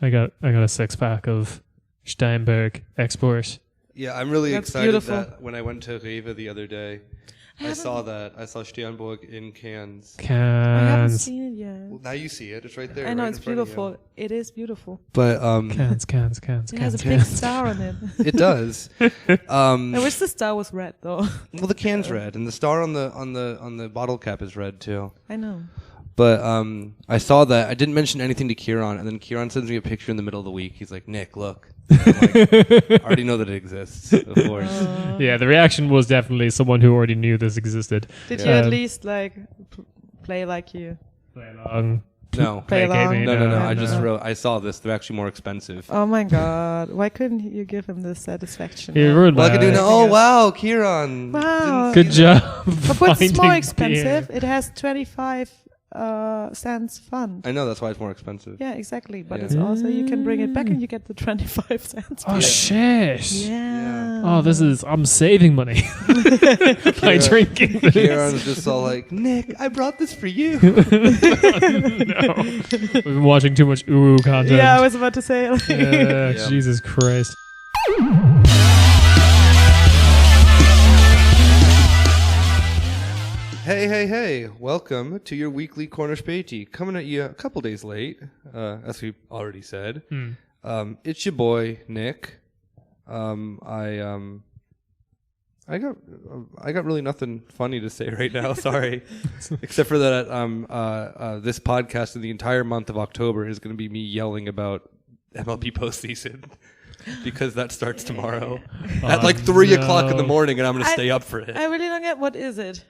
I got a 6-pack of Steinberg export. Yeah, I'm really That's excited beautiful. that when I went to Rewe the other day, I saw Sternburg in cans. I haven't Cans. seen it yet. Well, now you see it. It's right there. I know right it's in front of beautiful. you. It is beautiful. But Cans. It has a big star on it. it does. I wish the star was red though. Well, the can's red, and the star on the bottle cap is red too. I know. But I saw that. I didn't mention anything to Kieran, and then Kieran sends me a picture in the middle of the week. He's like, "Nick, look." I'm like, I already know that it exists, of course. Yeah, the reaction was definitely someone who already knew this existed. Did you at least play like you? Play along. No. Play along? No. I No. just wrote. I saw this. They're actually more expensive. Oh my god! Why couldn't you give him the satisfaction? You ruined Well, I could do my- now. Oh wow, Kieran. Wow. Good job. But what's more finding expensive? beer. It has 25 cents fund. I know that's why it's more expensive. Yeah, exactly. But Yeah. it's also you can bring it back and you get the 25 cents. Oh back. shit. Yeah. Oh, I'm saving money by drinking this. Kieran's just all like, Nick, I brought this for you. No. We've been watching too much ooh content. Yeah, I was about to say. Yeah, Yeah. Jesus Christ. Hey. Welcome to your weekly Corner Späti. Coming at you a couple days late, as we already said. It's your boy, Nick. I got really nothing funny to say right now, sorry. Except for that this podcast in the entire month of October is going to be me yelling about MLB postseason. Because that starts tomorrow at like 3 o'clock in the morning, and I'm going to stay up for it. I really don't get what is it.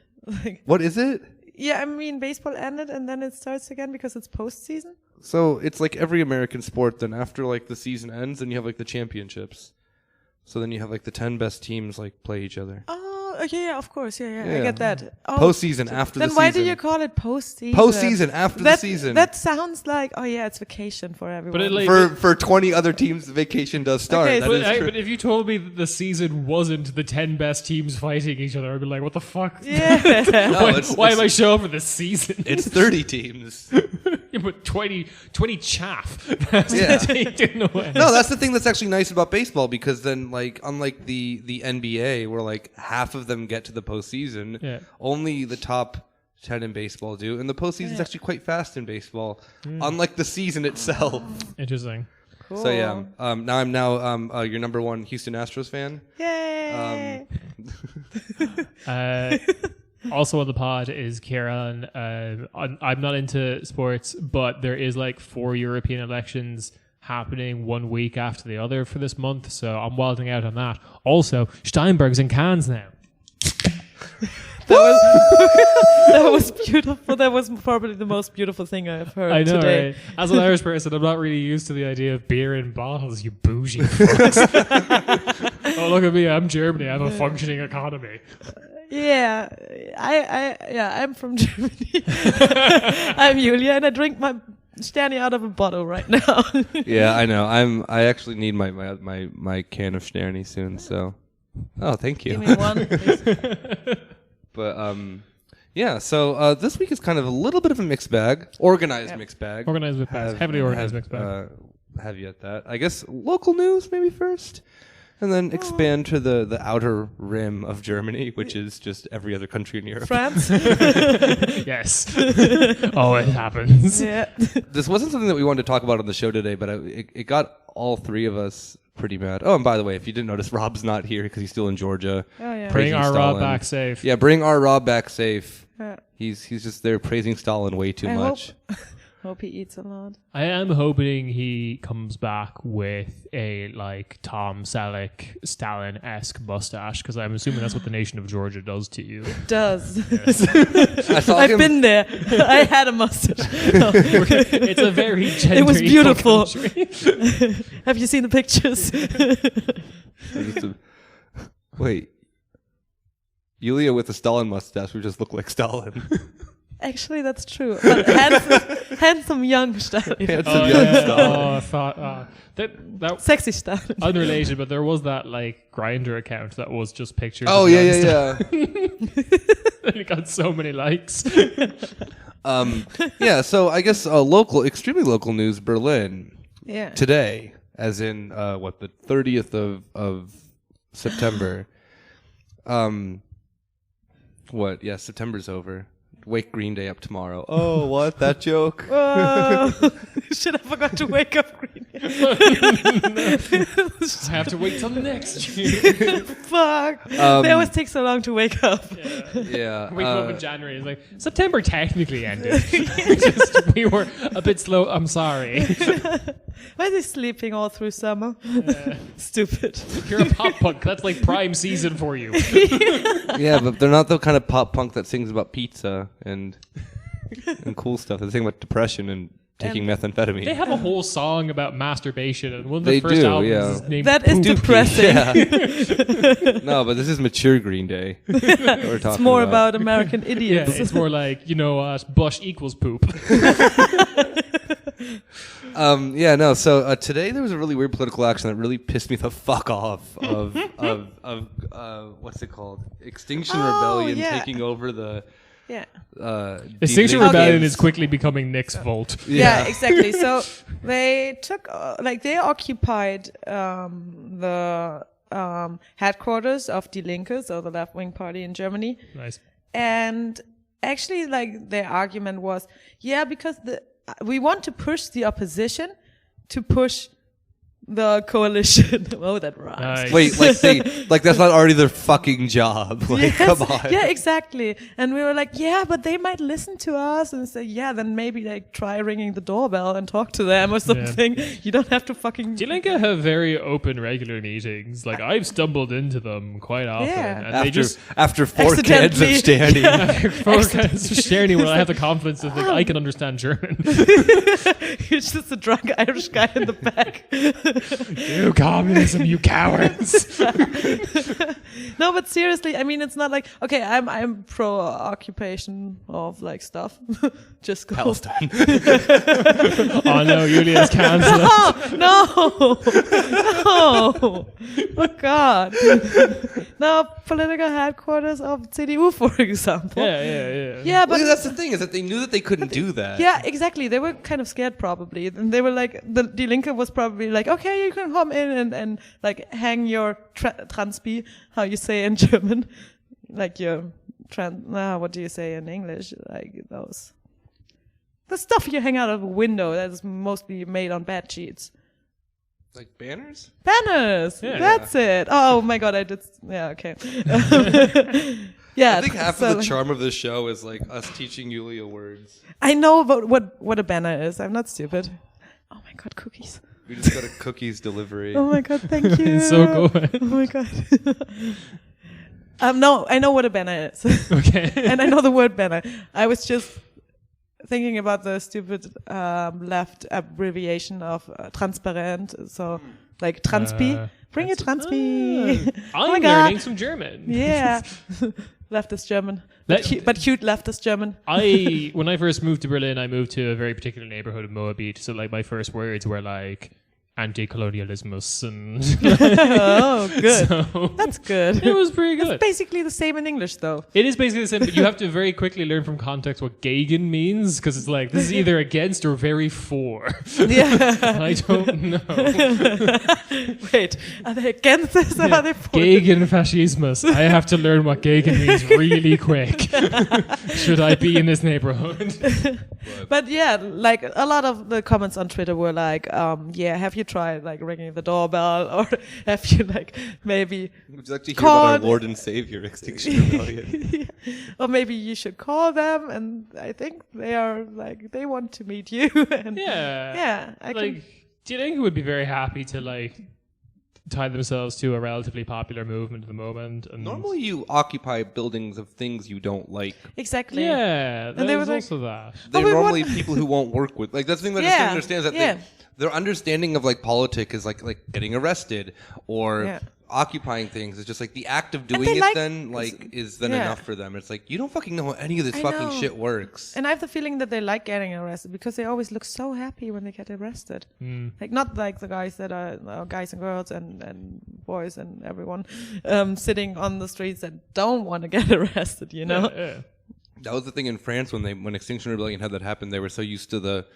What is it? Yeah, I mean, baseball ended and then it starts again because it's postseason. So it's like every American sport. Then after like the season ends, then you have like the championships. So then you have like the 10 best teams like play each other. Oh, yeah, of course. Yeah, I Yeah. get that. Oh, Postseason after the then season. why do you call it postseason? Postseason after the season? That sounds like, oh yeah, it's vacation for everyone. But it like For 20 other teams, the vacation does start. Okay, That so is true. but if you told me that the season wasn't the 10 best teams fighting each other, I'd be like, what the fuck? yeah. No, Why am I showing up for this season? It's 30 teams. Yeah, but 20 chaff. Yeah. Taken away. No, that's the thing that's actually nice about baseball, because then, like, unlike the NBA, where like half of them get to the postseason, Yeah. only the top 10 in baseball do, and the postseason's actually quite fast in baseball, unlike the season itself. Interesting. Cool. So yeah, now I'm your number one Houston Astros fan. Yay. Also on the pod is Kieran. I'm not into sports, but there is like 4 European elections happening 1 week after the other for this month, so I'm wilding out on that. Also, Steinberg's in Cannes now. That was beautiful. That was probably the most beautiful thing I've heard I know, today. right? As an Irish person, I'm not really used to the idea of beer in bottles, you bougie fucks. Oh, look at me, I'm Germany, I have a functioning economy. Yeah, I'm from Germany. I'm Julia, and I drink my Sterni out of a bottle right now. Yeah, I know. I actually need my can of Sterni soon. So, thank you. Give me one, please. But yeah. So this week is kind of a little bit of a mixed bag, organized mixed bag. Organized mixed bag, heavily organized mixed bag. Have you at that? I guess local news maybe first, and then expand to the outer rim of Germany, which is just every other country in Europe. France. Yes. Oh, it happens. Yeah. This wasn't something that we wanted to talk about on the show today, but it got all three of us pretty mad. Oh, and by the way, if you didn't notice, Rob's not here because he's still in Georgia. Oh yeah. Bring praising our Stalin. Rob back safe. Yeah, bring our Rob back safe. Yeah. He's just there praising Stalin way too much. Hope he eats a lot. I am hoping he comes back with a like Tom Selleck Stalin-esque mustache, because I'm assuming that's what the nation of Georgia does to you. It does. I saw I've him. been there. I had a mustache. No. It's a very gender It was beautiful. country. Have you seen the pictures? Wait, Yulia with a Stalin mustache would just look like Stalin. Actually, that's true. But handsome young Stalin. Handsome young Stalin. Oh, I thought that Sexy Stalin. unrelated, but there was that like Grindr account that was just pictures. Oh of yeah, young yeah, and it got so many likes. yeah. Yeah, so I guess extremely local news. Berlin. Yeah. today, as in the 30th of September. September's over. Wake Green Day up tomorrow. Oh, what? That joke? Shit, I forgot to wake up Green Day. I have to wait till next year. Fuck. They always take so long to wake up. Yeah. Wake up in January. It's like, September technically ended. we were a bit slow. I'm sorry. Why are they sleeping all through summer? Stupid. You're a pop punk. That's like prime season for you. Yeah, but they're not the kind of pop punk that sings about pizza and cool stuff. They sing about depression and taking methamphetamine. They have a whole song about masturbation, and one of They the first do, albums yeah. is named That is Poop. depressing. Yeah. No, but this is mature Green Day. We're talking It's more about American Yeah, idiots. it's more like, you know what, bush equals poop. So today there was a really weird political action that really pissed me the fuck off. Of what's it called? Extinction Rebellion yeah. taking over the. Yeah. Extinction delinquents. Rebellion is quickly becoming Nick's Volt. Yeah, exactly. So they took, they occupied the headquarters of Die Linke, so the left-wing party in Germany. Nice. And actually, like, their argument was, because we want to push the opposition to push the coalition. Oh, that rhymes. Nice. Wait, like that's not already their fucking job. Like, Yes. come on. Yeah, exactly. And we were like, but they might listen to us and say, then maybe like try ringing the doorbell and talk to them or something. You don't have to fucking. Die Linke have very open, regular meetings. Like, I've stumbled into them quite often. Yeah. And they just... After 4 cans of Accidentally. Stanley. Forecast of sharing where I have the confidence to think I can understand German. You're just a drunk Irish guy in the back. You communism, you cowards. No, but seriously, I mean, it's not like, okay, I'm pro occupation of like stuff. Just go. Palestine. Oh no, Julia's cancelled. No. Oh God. No, political headquarters of CDU, for example. Yeah. Yeah, but Well, that's the thing, is that they knew that they couldn't do that. yeah, exactly. They were kind of scared probably. And they were like, the Die Linke was probably like, okay, you can come in and like hang your Transpi, how you say in German, like your what do you say in English? Like those, the stuff you hang out of a window that is mostly made on bed sheets. Like banners? Banners. Yeah. That's it. Oh my God, I did. Yeah, okay. Yeah. I think half so of the charm of this show is like us teaching Yulia words. I know about what a banner is. I'm not stupid. Oh my God, cookies. We just got a cookies delivery. Oh my God, thank you. So good. Oh my God. No, I know what a banner is. Okay. And I know the word banner. I was just thinking about the stupid left abbreviation of transparent. So like Transpi. Bring your Transpi. Oh my I'm God. learning some German. Yeah. Leftist German. But cute leftist German. When I first moved to Berlin, I moved to a very particular neighborhood of Moabit. So like my first words were like anti-colonialismus and Oh, good. so That's good. it was pretty good. It's basically the same in English, though. It is basically the same, but you have to very quickly learn from context what gegen means, because it's like, this is either against or very for. Yeah. I don't know. Wait, are they against this or are they for Gegen fascismus. I have to learn what gegen means really quick. Should I be in this neighborhood? But yeah, like a lot of the comments on Twitter were like, have you tried like ringing the doorbell, or have you like maybe Would you like to hear Call- about our Lord and Savior, Extinction Rebellion? or maybe you should call them, and I think they are like, they want to meet you. And Yeah. I Like, can, do you think it would be very happy to like tie themselves to a relatively popular movement at the moment? And Normally you occupy buildings of things you don't like. exactly. yeah, they there's were like- also that. They're we normally want- people who won't work with. Like, that's the thing that I Yeah, just don't understand, is that yeah. their understanding of like politics is like getting arrested or Yeah. occupying things. It's just like the act of they doing it like- then like is then yeah. enough for them. It's like, you don't fucking know how any of this I fucking know. shit works. And I have the feeling that they like getting arrested because they always look so happy when they get arrested. Like, not like the guys that are guys and girls and boys and everyone sitting on the streets that don't want to get arrested, you know? Yeah. That was the thing in France when Extinction Rebellion had that happen. They were so used to the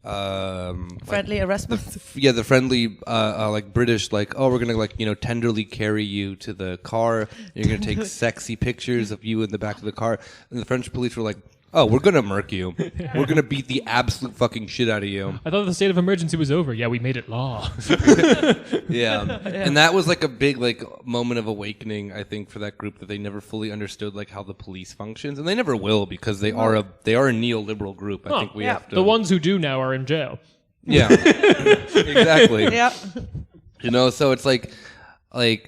Friendly harassment. the friendly like British, like, oh, we're gonna, like, you know, tenderly carry you to the car. You're gonna take sexy pictures of you in the back of the car. And the French police were like, oh, we're gonna murk you. We're gonna beat the absolute fucking shit out of you. I thought the state of emergency was over. Yeah, we made it law. Yeah. And that was like a big, like, moment of awakening, I think, for that group, that they never fully understood, like, how the police functions, and they never will, because they are a neoliberal group. I think we have to. The ones who do now are in jail. Yeah. Exactly. Yeah. You know, so it's like I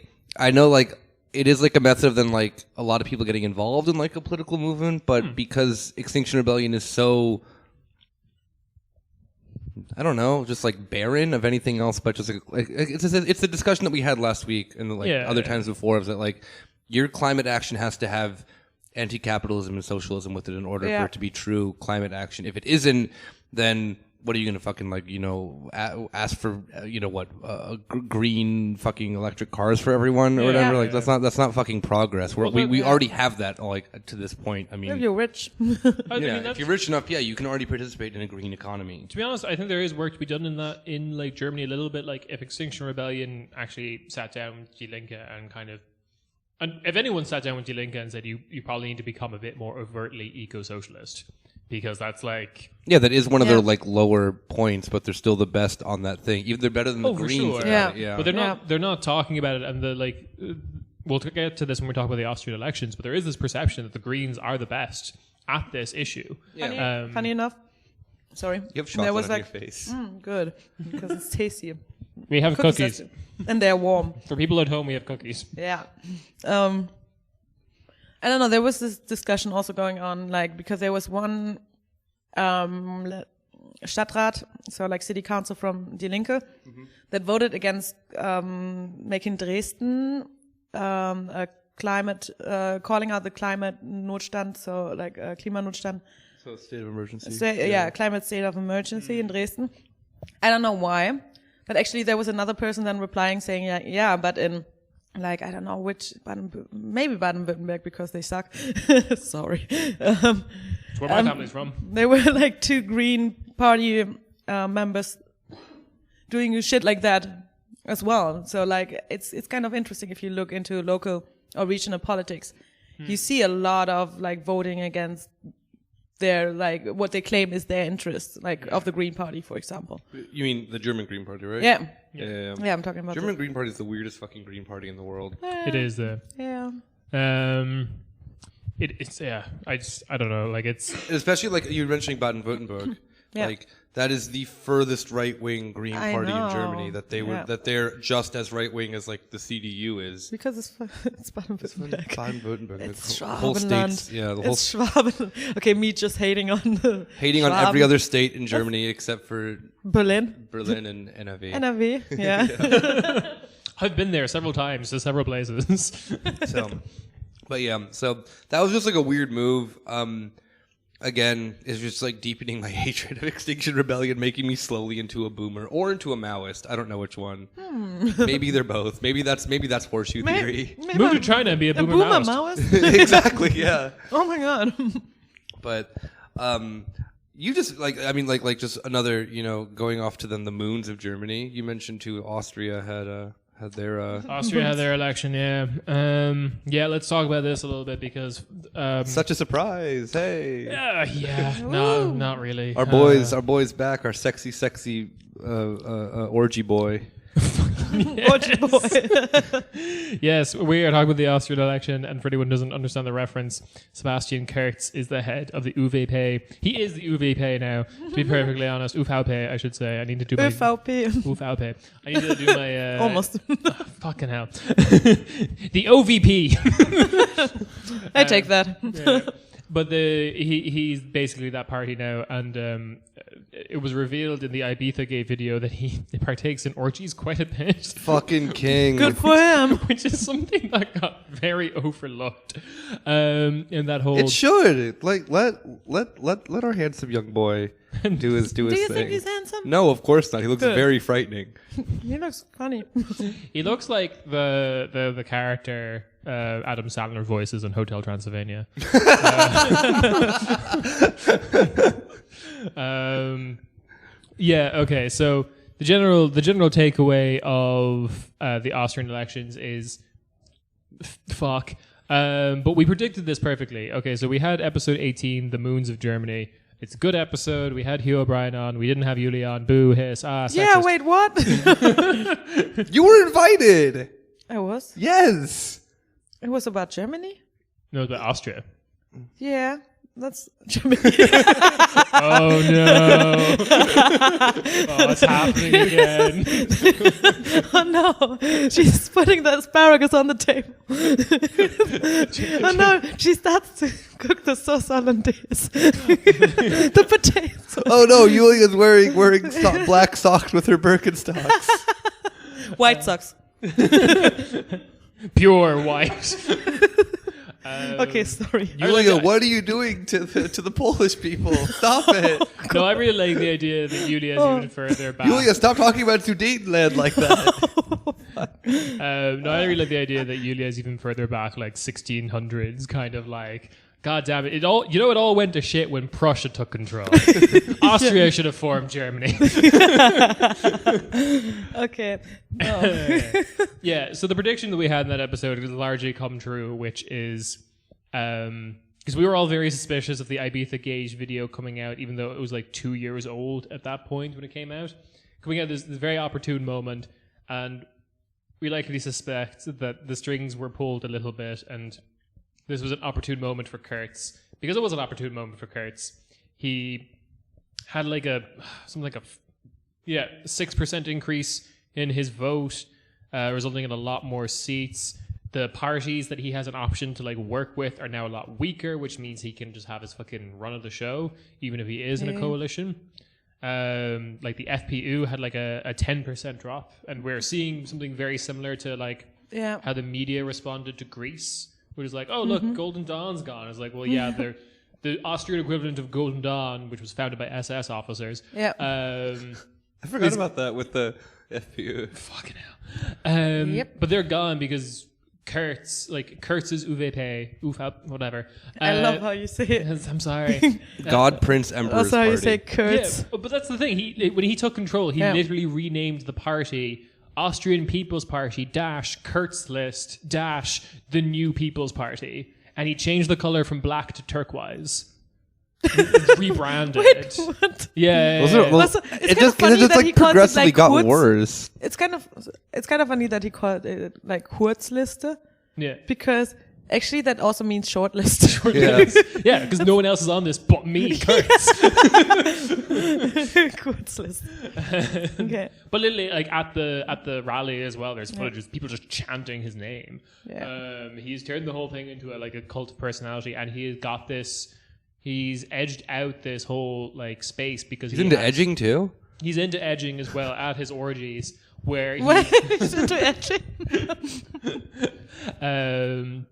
know, like, it is like a method of then, like, a lot of people getting involved in, like, a political movement, but because Extinction Rebellion is so, I don't know, just like barren of anything else, but just like it's the discussion that we had last week and other times before, of that, like, your climate action has to have anti-capitalism and socialism with it in order for it to be true climate action. If it isn't, then what are you gonna fucking, like, you know, ask for, you know, what, green fucking electric cars for everyone or whatever? Like, that's not fucking progress. We already have that, like, to this point. I mean, If you're rich. if you're rich enough, you can already participate in a green economy. To be honest, I think there is work to be done in that, in, like, Germany a little bit. Like, if Extinction Rebellion actually sat down with Die Linke and kind of, and if anyone sat down with Die Linke and said, you probably need to become a bit more overtly eco-socialist, because that's like... Yeah, that is one of their, like, lower points, but they're still the best on that thing. Even they're better than the for Greens. sure. Yeah. But they're not talking about it, and the, like... we'll get to this when we talk about the Austrian elections, but there is this perception that the Greens are the best at this issue. Yeah. Funny enough. Sorry. You have chocolate on your face. Good. Because it's tasty. We have cookies. And they're warm. For people at home, we have cookies. Yeah. I don't know. There was this discussion also going on, like, because there was one Stadtrat, so like city council from Die Linke, that voted against making Dresden a climate, calling out the climate Notstand, so like Klimanotstand. So state of emergency. Climate state of emergency in Dresden. I don't know why, but actually there was another person then replying saying, yeah, but in, like, I don't know which, maybe Baden-Württemberg, because they suck. Sorry. It's where my family's from. There were like 2 Green Party members doing shit like that as well. So, like, it's kind of interesting if you look into local or regional politics. You see a lot of, like, voting against their, like, what they claim is their interest, like, of the Green Party, for example. You mean the German Green Party, right? Yeah. Yeah, I'm talking about German Green Party is the weirdest fucking Green Party in the world. It is Yeah. It's I don't know, like, it's Especially, like, you were mentioning Baden-Württemberg. Yeah. Like, that is the furthest right-wing Green I Party know. in Germany. That they're just as right-wing as, like, the CDU is. Because it's Baden-Württemberg. Baden-Württemberg. It's the whole Schwabenland. states. Yeah, the whole It's Schwabenland. Okay, me just hating on the on every other state in Germany except for Berlin and NRW. NRW, yeah. I've been there several times to several places. So that was just, like, a weird move. Again, it's just, like, deepening my hatred of Extinction Rebellion, making me slowly into a boomer or into a Maoist. I don't know which one. Maybe they're both. Maybe that's horseshoe theory. Move to China and be a boomer Maoist. Exactly. Yeah. Oh my god. But you just, like, I mean, like just another, you know, going off to then the moons of Germany. You mentioned too, Austria had their Austria had their election, yeah. Let's talk about this a little bit, because such a surprise. Hey. No, not really. Our boys back, our sexy orgy boy. Yes, we are talking about the Austrian election, and for anyone who doesn't understand the reference, Sebastian Kurz is the head of the ÖVP. He is the ÖVP now, to be perfectly honest. ÖVP, I should say. I need to do my... ÖVP. I need to do my... Almost. Fucking hell. The OVP. I take that. Yeah. But he's basically that party now, and it was revealed in the Ibiza Gay video that he partakes in orgies quite a bit. Fucking king. Good for him. Which is something that got very overlooked in that whole... It should. Like, let our handsome young boy do his thing. Do you think he's handsome? No, of course not. He looks very frightening. He looks funny. He looks like the character Adam Sandler voices in Hotel Transylvania. Yeah. Okay. So the general takeaway of the Austrian elections is fuck. But we predicted this perfectly. Okay. So we had episode 18, The Moons of Germany. It's a good episode. We had Hugh O'Brien on. We didn't have Yuli on. Boo, hiss, sexist. Yeah, wait, what? You were invited. I was? Yes. It was about Germany? No, it's about Austria. Yeah, that's Germany. Oh, no. Oh, it's happening again. Oh, no. She's putting the asparagus on the table. Oh, no. She starts to cook the sauce hollandaise. The potatoes. Oh no, Yulia's wearing black socks with her Birkenstocks. White socks. Pure white. Okay, sorry. Yulia, what are you doing to the Polish people? Stop it. No, I really like the idea that Yulia is even further back. Yulia, stop talking about Sudetenland like that. No, I really like the idea that Yulia is even further back, like 1600s, kind of like, God damn it! It all went to shit when Prussia took control. Austria should have formed Germany. Okay. No. Yeah. So the prediction that we had in that episode has largely come true, which is because we were all very suspicious of the Ibiza Gauge video coming out, even though it was like 2 years old at that point when it came out. Coming out this very opportune moment, and we likely suspect that the strings were pulled a little bit, and this was an opportune moment for Kurtz. Because it was an opportune moment for Kurtz, he had like a 6% increase in his vote, resulting in a lot more seats. The parties that he has an option to like work with are now a lot weaker, which means he can just have his fucking run of the show, even if he is in a coalition. Like the FPU had like a 10% drop, and we're seeing something very similar to like how the media responded to Greece. Which is like, oh, look, Golden Dawn's gone. It's like, well, yeah, they're the Austrian equivalent of Golden Dawn, which was founded by SS officers. Yeah. I forgot about that with the FPU. Fucking hell. But they're gone because Kurtz is UVP, whatever. I love how you say it. I'm sorry. God, Prince, Emperor's That's how Party. you say Kurtz. Yeah, but that's the thing. When he took control, he literally renamed the party Austrian People's Party Kurtz List the New People's Party, and he changed the color from black to turquoise. Rebranded. Wait, what? Yeah. It just like progressively got worse. It's kind of funny that he called it like Kurzliste. Yeah. Because actually that also means shortlist. Yeah, because no one else is on this but me, Kurtz. Kurzlist. Okay. But literally, like at the rally as well, there's footage of people just chanting his name. Yeah. He's turned the whole thing into a cult of personality, and he has got this. He's edged out this whole like space because he's into edging too. He's into edging as well at his orgies, where he's into edging. And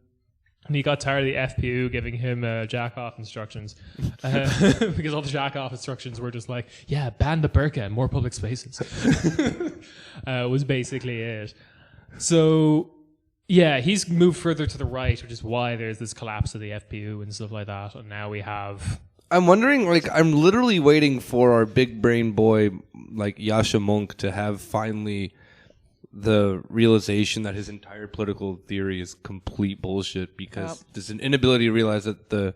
he got tired of the FPU giving him jack-off instructions because all the jack-off instructions were just like, yeah, ban the burqa in more public spaces. Was basically it. So, yeah, he's moved further to the right, which is why there's this collapse of the FPU and stuff like that. And now we have... I'm wondering, like, I'm literally waiting for our big brain boy, like Yasha Monk, to have finally... the realization that his entire political theory is complete bullshit because there's an inability to realize that the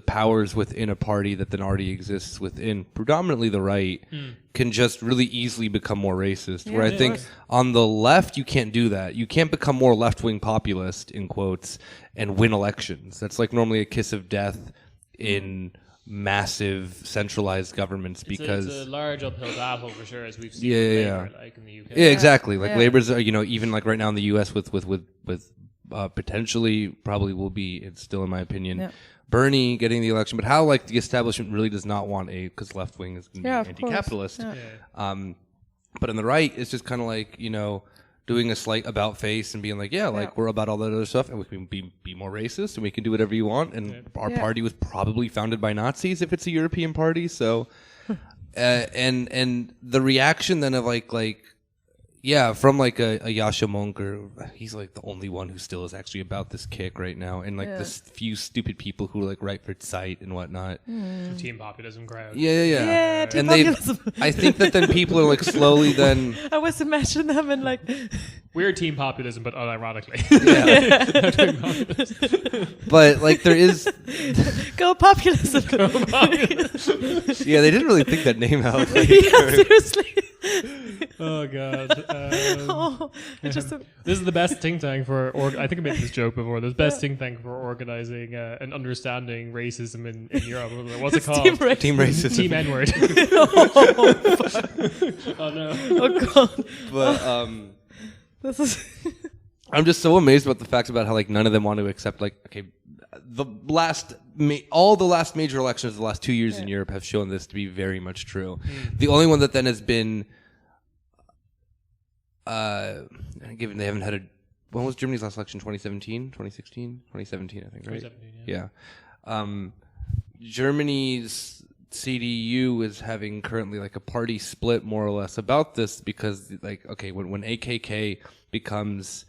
powers within a party that then already exists within predominantly the right can just really easily become more racist. Where I think on the left, you can't do that. You can't become more left-wing populist, in quotes, and win elections. That's like normally a kiss of death in... massive centralized governments because it's a large uphill battle for sure, as we've seen with Labour, like in the UK. Yeah, exactly. Like Labour's, even like right now in the US with potentially probably will be. It's still in my opinion, Bernie getting the election, but how like the establishment really does not want because left wing is anti-capitalist. But on the right, it's just kind of like doing a slight about face and being like, we're about all that other stuff, and we can be more racist, and we can do whatever you want. And our party was probably founded by Nazis if it's a European party. So, and the reaction then of like Yeah, from like a Yasha Monker. He's like the only one who still is actually about this kick right now. And like this few stupid people who like write for Site and whatnot. Team populism crowd. Yeah. Team And they, populism. I think that then people are like slowly then. I was imagining them in like. We're team populism, but unironically. But like there is. Go populism. Yeah, they didn't really think that name out. Like, Yeah, seriously. Oh god. This This is the best think tank for. I think I made this joke before. The best think tank for organizing and understanding racism in Europe. What's it called? Team racism. Team N-word. Oh no. Oh god. But This is. I'm just so amazed about the facts about how like none of them want to accept like all the last major elections of the last 2 years in Europe have shown this to be very much true. The only one that then has been given they haven't had when was Germany's last election? 2017, 2016, 2017 I think, right? 2017, yeah. Germany's CDU is having currently like a party split more or less about this because like when AKK becomes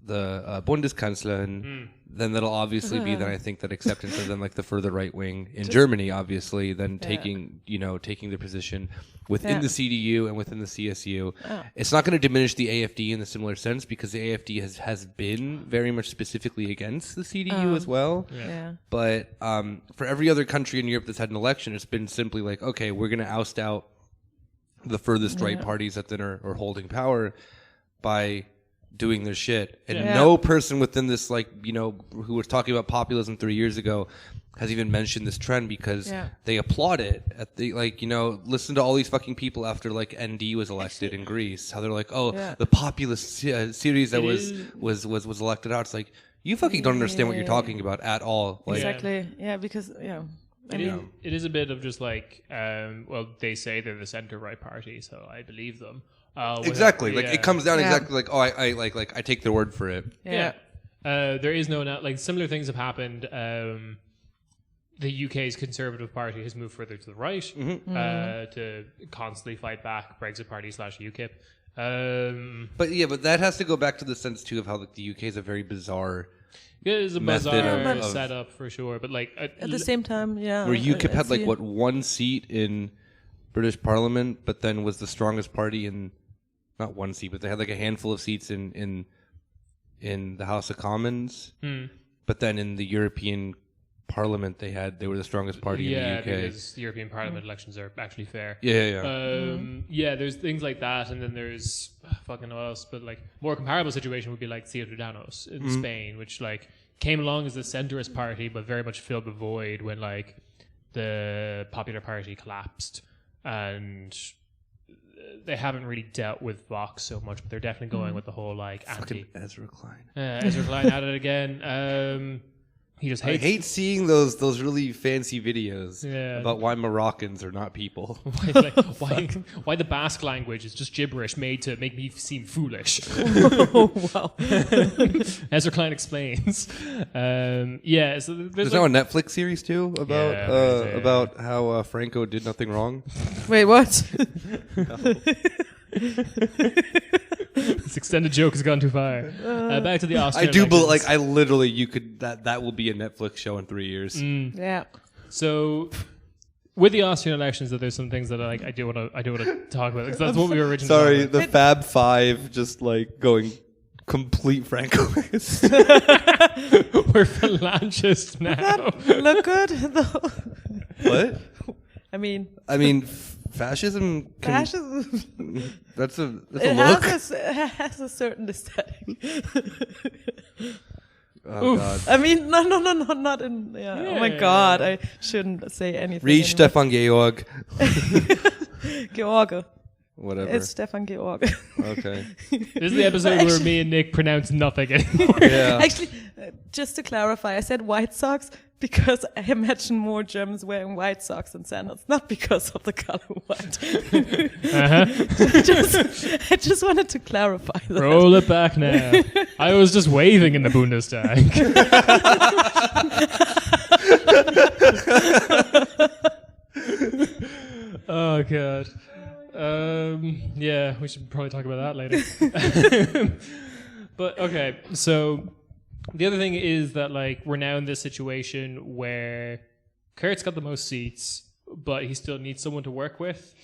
the Bundeskanzlerin, then that'll obviously be then I think that acceptance of then like the further right wing in Germany obviously then taking the position within the CDU and within the CSU. It's not going to diminish the AFD in a similar sense because the AFD has been very much specifically against the CDU as well. Yeah. But for every other country in Europe that's had an election, it's been simply like, okay, we're going to oust out the furthest right parties that then are holding power by doing their shit. And no person within this, like, who was talking about populism 3 years ago has even mentioned this trend because they applaud it at the, listen to all these fucking people after like ND was elected in Greece, how they're like, the populist series that was elected out. It's like, you fucking don't understand what you're talking about at all. Like, Exactly. Yeah, because It is a bit of just like, they say they're the center right party, so I believe them. Exactly. Like it comes down exactly like, I take their word for it. Yeah. There is no similar things have happened. The UK's Conservative Party has moved further to the right to constantly fight back Brexit Party / UKIP. But that has to go back to the sense too of how the UK is a very bizarre. It is a bizarre setup for sure, but like at the same time, where UKIP had one seat in British Parliament, but then was the strongest party in not one seat, but they had like a handful of seats in the House of Commons. But then in the European Parliament, they were the strongest party in the UK. Yeah, because European Parliament elections are actually fair. Yeah. There's things like that, and then there's fucking what else, but like more comparable situation would be like Ciudadanos in Spain, which like came along as the centrist party, but very much filled the void when like the Popular Party collapsed, and they haven't really dealt with Vox so much, but they're definitely going with the whole like anti Ezra Klein. Ezra Klein at it again. He just hates. I hate seeing those really fancy videos Yeah. about why Moroccans are not people. why the Basque language is just gibberish made to make me seem foolish. Oh wow! Ezra Klein explains. So there's now a Netflix series too about how Franco did nothing wrong. Wait, what? This extended joke has gone too far. Back to the Austrian. I do, but like I literally, you could that will be a Netflix show in 3 years. Yeah. So with the Austrian elections, that there's some things that I do want to talk about. 'Cause that's what we were originally. Sorry, the Fab Five just like going complete Francoist. We're phalangists now. That look good though. What? I mean, fascism. That's a look. It has a certain aesthetic. Oh God. I mean, no, not in. Yeah. Oh my God, I shouldn't say anything. Read Stefan Georg. Georg. Whatever. It's Stefan Georg. Okay. This is the episode where me and Nick pronounce nothing anymore. Yeah. Actually, just to clarify, I said White socks because I imagine more Germans wearing white socks and sandals, not because of the color white. I just wanted to clarify that. Roll it back now. I was just waving in the Bundestag. Oh God. Yeah, we should probably talk about that later. But okay, so the other thing is that like we're now in this situation where Kurt's got the most seats, but he still needs someone to work with,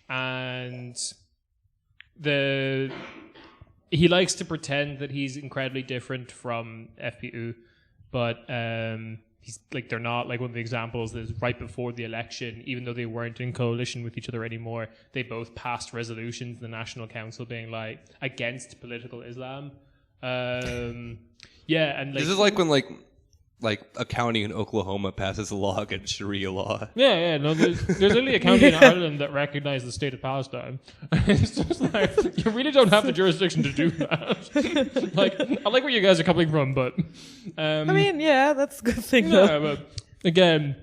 and he likes to pretend that he's incredibly different from FPÖ, but he's like they're not. Like one of the examples is right before the election, even though they weren't in coalition with each other anymore, they both passed resolutions in the National Council being like against political Islam. Yeah, and like, this is like when like a county in Oklahoma passes a law against Sharia law. Yeah, no, there's only a county in Ireland that recognizes the state of Palestine. It's just like, you really don't have the jurisdiction to do that. Like, I like where you guys are coming from, but... I mean, yeah, that's a good thing, yeah, though. but again,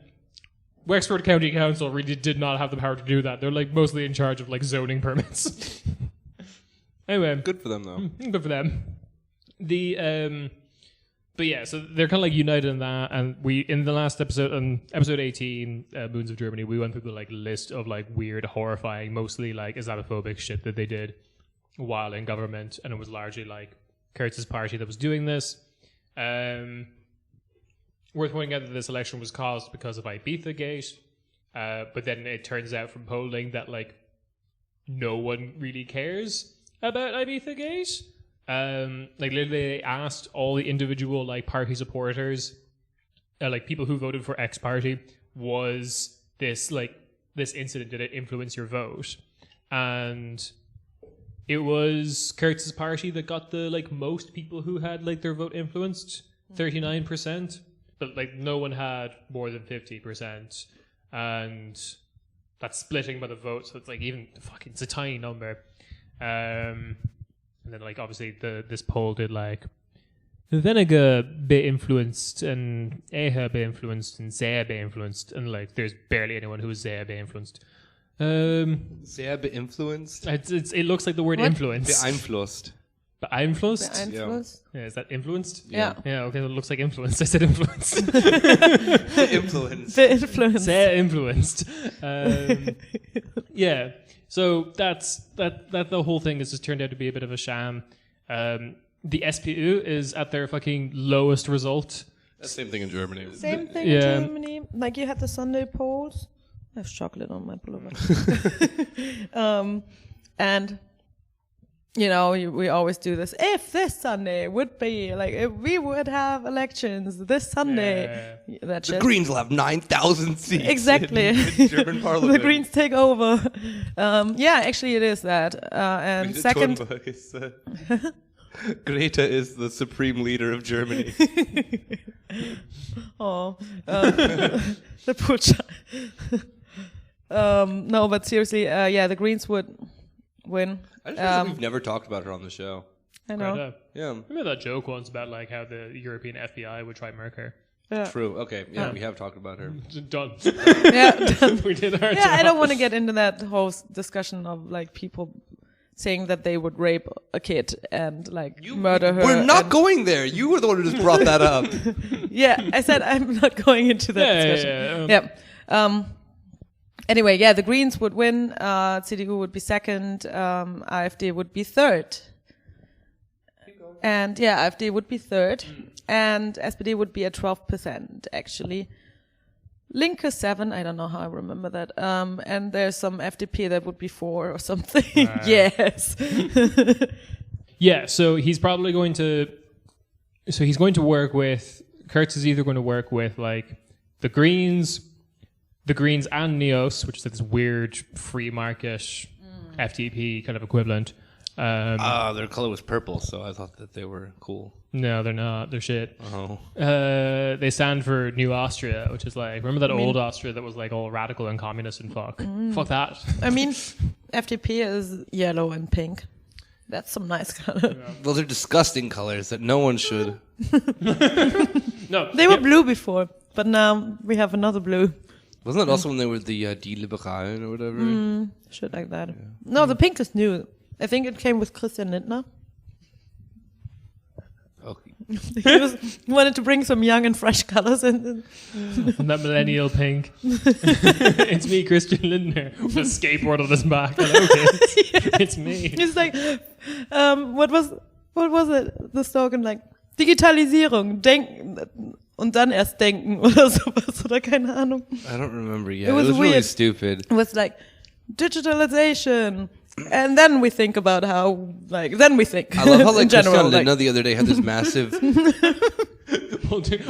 Wexford County Council really did not have the power to do that. They're like mostly in charge of like zoning permits. Anyway. Good for them, though. Good for them. But yeah, so they're kind of like united in that, and we in the last episode, on episode 18, Moons of Germany, we went through the like list of like weird, horrifying, mostly like Islamophobic shit that they did while in government, and it was largely like Kurtz's party that was doing this. Worth pointing out that this election was caused because of Ibiza Gate, but then it turns out from polling that like no one really cares about Ibiza Gate. Like literally they asked all the individual like party supporters, like people who voted for X party, was this incident, did it influence your vote? And it was Kurtz's party that got the like most people who had like their vote influenced, 39%, but like no one had more than 50%, and that's splitting by the vote, so it's like even fucking it's a tiny number. And then, like, obviously, this poll did, like, weniger beeinfluenced and eher beeinfluenced and sehr beeinfluenced. And, like, there's barely anyone who is sehr beeinfluenced. Sehr beeinfluenced? It looks like the word influence. Beeinflusst. Beeinflusst? Beeinflusst? Yeah, is that influenced? Yeah. Yeah, okay, it looks like influenced. I said influenced. Influenced. The influence. Sehr influenced. Yeah. So that's the whole thing has just turned out to be a bit of a sham. The SPÖ is at their fucking lowest result. Same thing in Germany. Same thing in Germany. Like you had the Sunday polls. I have chocolate on my pullover. And you know, we always do this. If this Sunday would be like, if we would have elections this Sunday, that shit. The Greens will have 9,000 seats. Exactly. In German parliament. The Greens take over. Yeah, actually, it is that. And second, is, Greta is the supreme leader of Germany. Oh, the poor child. No, but seriously, yeah, the Greens would win. I just realized we've never talked about her on the show. I know. Yeah. Remember that joke once about like how the European FBI would try murk her? Yeah. True. Okay. Yeah, we have talked about her. Done. Yeah, done. We did our job. I don't want to get into that whole discussion of like people saying that they would rape a kid and like murder her. We're not going there. You were the one who just brought that up. Yeah, I said I'm not going into that discussion. Yeah. Anyway, yeah, the Greens would win, CDU would be second, AfD would be third. And yeah, AfD would be third, and SPD would be at 12%, actually. Linke 7, I don't know how I remember that. And there's some FDP that would be 4 or something. Yes. Yeah, so he's probably going to... So he's going to work with... Kurtz is either going to work with, like, the Greens and Neos, which is like this weird free market FDP kind of equivalent. Their color was purple, so I thought that they were cool. No, they're not. They're shit. Oh. They stand for New Austria, which is like, remember that old Austria that was like all radical and communist and fuck? Fuck that. I mean, FDP is yellow and pink. That's some nice color. Yeah. Those are disgusting colors that no one should. No, They were blue before, but now we have another blue. Wasn't that also when they were the Die Liberalen or whatever? Shit like that. Yeah. No, the pink is new. I think it came with Christian Lindner. Okay. He wanted to bring some young and fresh colors in. And that millennial pink. It's me, Christian Lindner, with a skateboard on his back. Hello, kids. It's me. He's like, what was it? The slogan like Digitalisierung, denken und dann erst denken oder sowas oder keine Ahnung. I don't remember yet. It was really weird. stupid. It was like digitalization. And then we think about how, then we think. I love how in general, Christian Lindner the other day had this massive.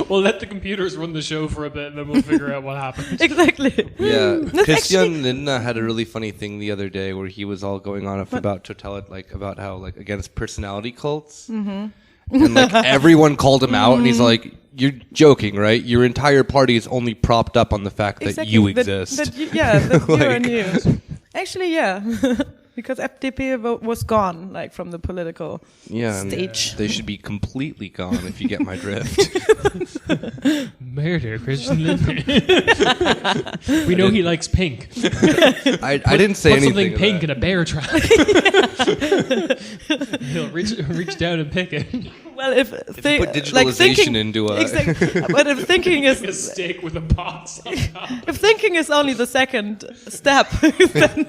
We'll let the computers run the show for a bit, and then we'll figure out what happened. Exactly. Yeah, That's Christian Lindner had a really funny thing the other day where he was all going on about about how against personality cults, and everyone called him out, and he's like, "You're joking, right? Your entire party is only propped up on the fact that you exist." That you're new. Actually, yeah. Because FDP was gone, from the political stage. They should be completely gone, if you get my drift. Murder Christian Lindner. We know he likes pink. I didn't say Put anything. something pink in a bear trap. He'll reach down and pick it. Well, if you put digitalization into a... But if thinking is... a stick with a box on top. If thinking is only the second step, then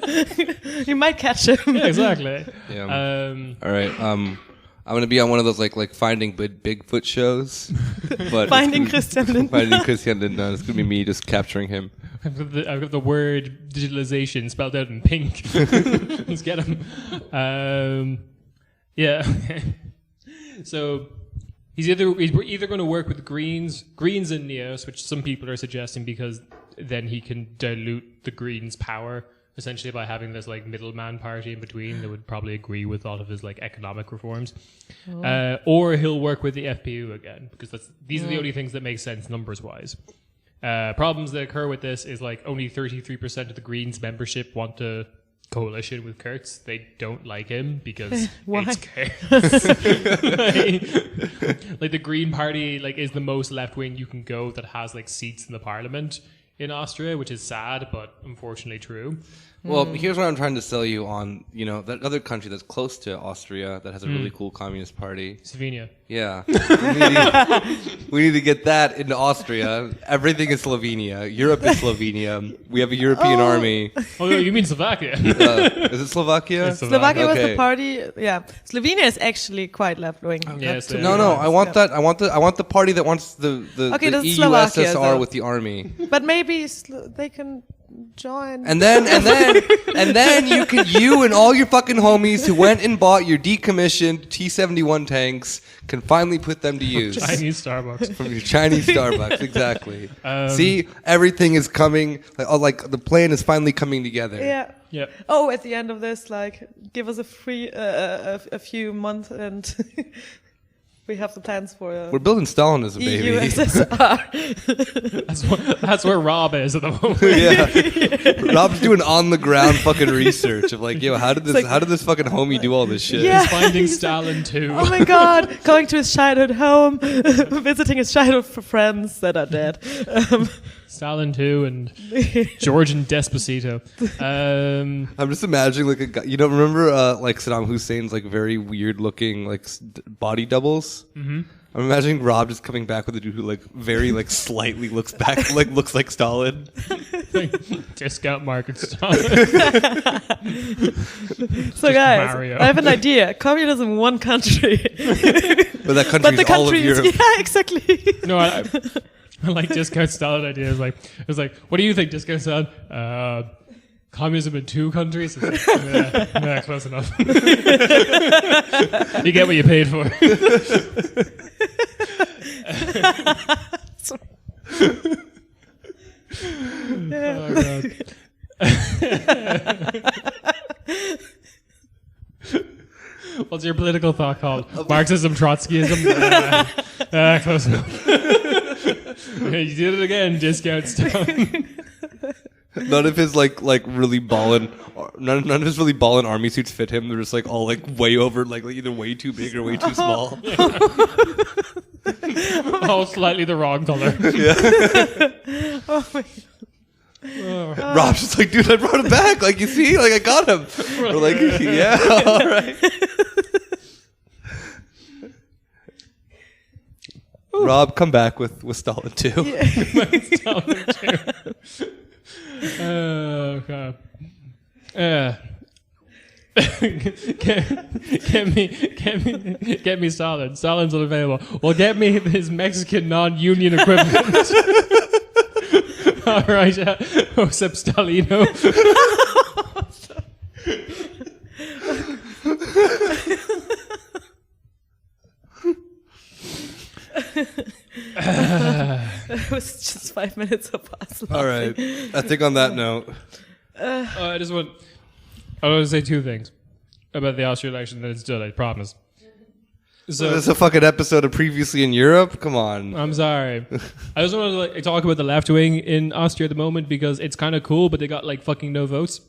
you might catch him. Yeah, exactly. Yeah. All right. I'm gonna be on one of those like Finding Bigfoot shows, but Finding Christian Lindner. Finding Christian Lindner. It's gonna be me just capturing him. I've got the word digitalization spelled out in pink. Let's get him. Yeah. So he's either going to work with Greens and Neos, which some people are suggesting because then he can dilute the Greens' power essentially by having this middleman party in between that would probably agree with all of his economic reforms, or he'll work with the FPU again because these are the only things that make sense numbers wise. Problems that occur with this is only 33% of the Greens membership want to coalition with Kurz. They don't like him because it's Kurz. The Green Party is the most left wing you can go that has seats in the parliament in Austria, which is sad but unfortunately true. Well, here's what I'm trying to sell you on, that other country that's close to Austria that has a really cool communist party. Slovenia. Yeah. We need to get that into Austria. Everything is Slovenia. Europe is Slovenia. We have a European army. Oh, you mean Slovakia? Is it Slovakia? Slovakia was the party. Yeah. Slovenia is actually quite left wing. Yes. No. I want that. I want the party that wants the EU Slovakia, USSR with the army. But maybe they can join. And then you and all your fucking homies who went and bought your decommissioned T-71 tanks can finally put them to use. Chinese Starbucks. From your Chinese Starbucks, exactly. See, everything is coming. The plan is finally coming together. Yeah. Yeah. Oh, at the end of this, give us a free a few months and we have the plans for. We're building Stalinism, baby. USSR. That's where Rob is at the moment. Yeah. Rob's doing on the ground fucking research of how did this fucking homie do all this shit? Yeah. He's finding Stalin too. Oh my God! Going to his childhood home, visiting his childhood friends that are dead. Stalin 2 and Georgian Despacito. I'm just imagining a guy. You don't remember Saddam Hussein's very weird looking body doubles? Mm-hmm. I'm imagining Rob just coming back with a dude who very slightly looks back looks like Stalin. Discount market Stalin. So guys, Mario. I have an idea. Communism in one country. But that country is all of Europe. Yeah, exactly. No, I like Discount Stalin idea. It's like, what do you think, Discount Stalin? Communism in 2 countries? Yeah, close enough. You get what you paid for. Oh, God. What's your political thought called? Marxism, Trotskyism? Close enough. You did it again, Discount Stalin. None of his really ballin', none of his really ballin' army suits fit him. They're just all way over, either way too big or way too small. Oh, slightly the wrong color. Yeah. Oh my God. Rob's just dude, I brought him back. You see, I got him. We're yeah, all right. Rob, come back with Stalin too. Stalin too. Oh god. Get me Stalin. Stalin's unavailable. Well, get me his Mexican non-union equivalent. All right, Josep Stalino. It was just 5 minutes of us laughing. All right. I think on that note, I want to say two things about the Austrian election that it's done, I promise. So this is a fucking episode of Previously in Europe? Come on. I'm sorry. I just want to talk about the left wing in Austria at the moment because it's kind of cool, but they got fucking no votes.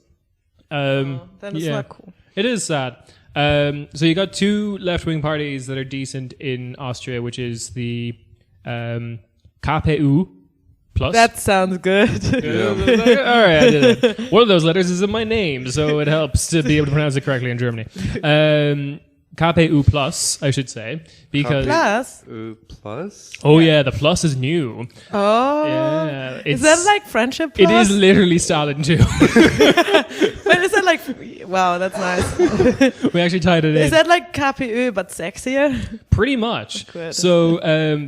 Then it's not cool. It is sad. So you got two left wing parties that are decent in Austria, which is the KPU plus. That sounds good. All right, I did it. One of those letters is in my name, so it helps to be able to pronounce it correctly in Germany. KPU plus, I should say, because plus. Oh yeah, the plus is new. Oh, yeah, is that like friendship plus? It is literally Stalin too. But is that like? Wow, that's nice. We actually tied it in. Is that like KPÖ but sexier? Pretty much. Good. So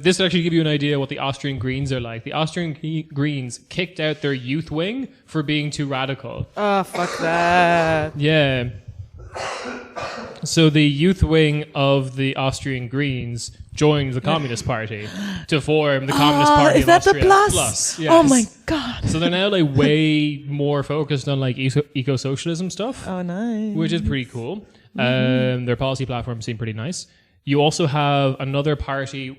this will actually give you an idea what the Austrian Greens are like. The Austrian Greens kicked out their youth wing for being too radical. Oh, fuck that. Yeah. So the youth wing of the Austrian Greens joined the Communist Party to form the Communist Party is of that Austria. the plus? Yes. Oh my god. So they're now way more focused on eco-socialism stuff. Oh, nice. Which is pretty cool. Their policy platform seemed pretty nice. You also have another party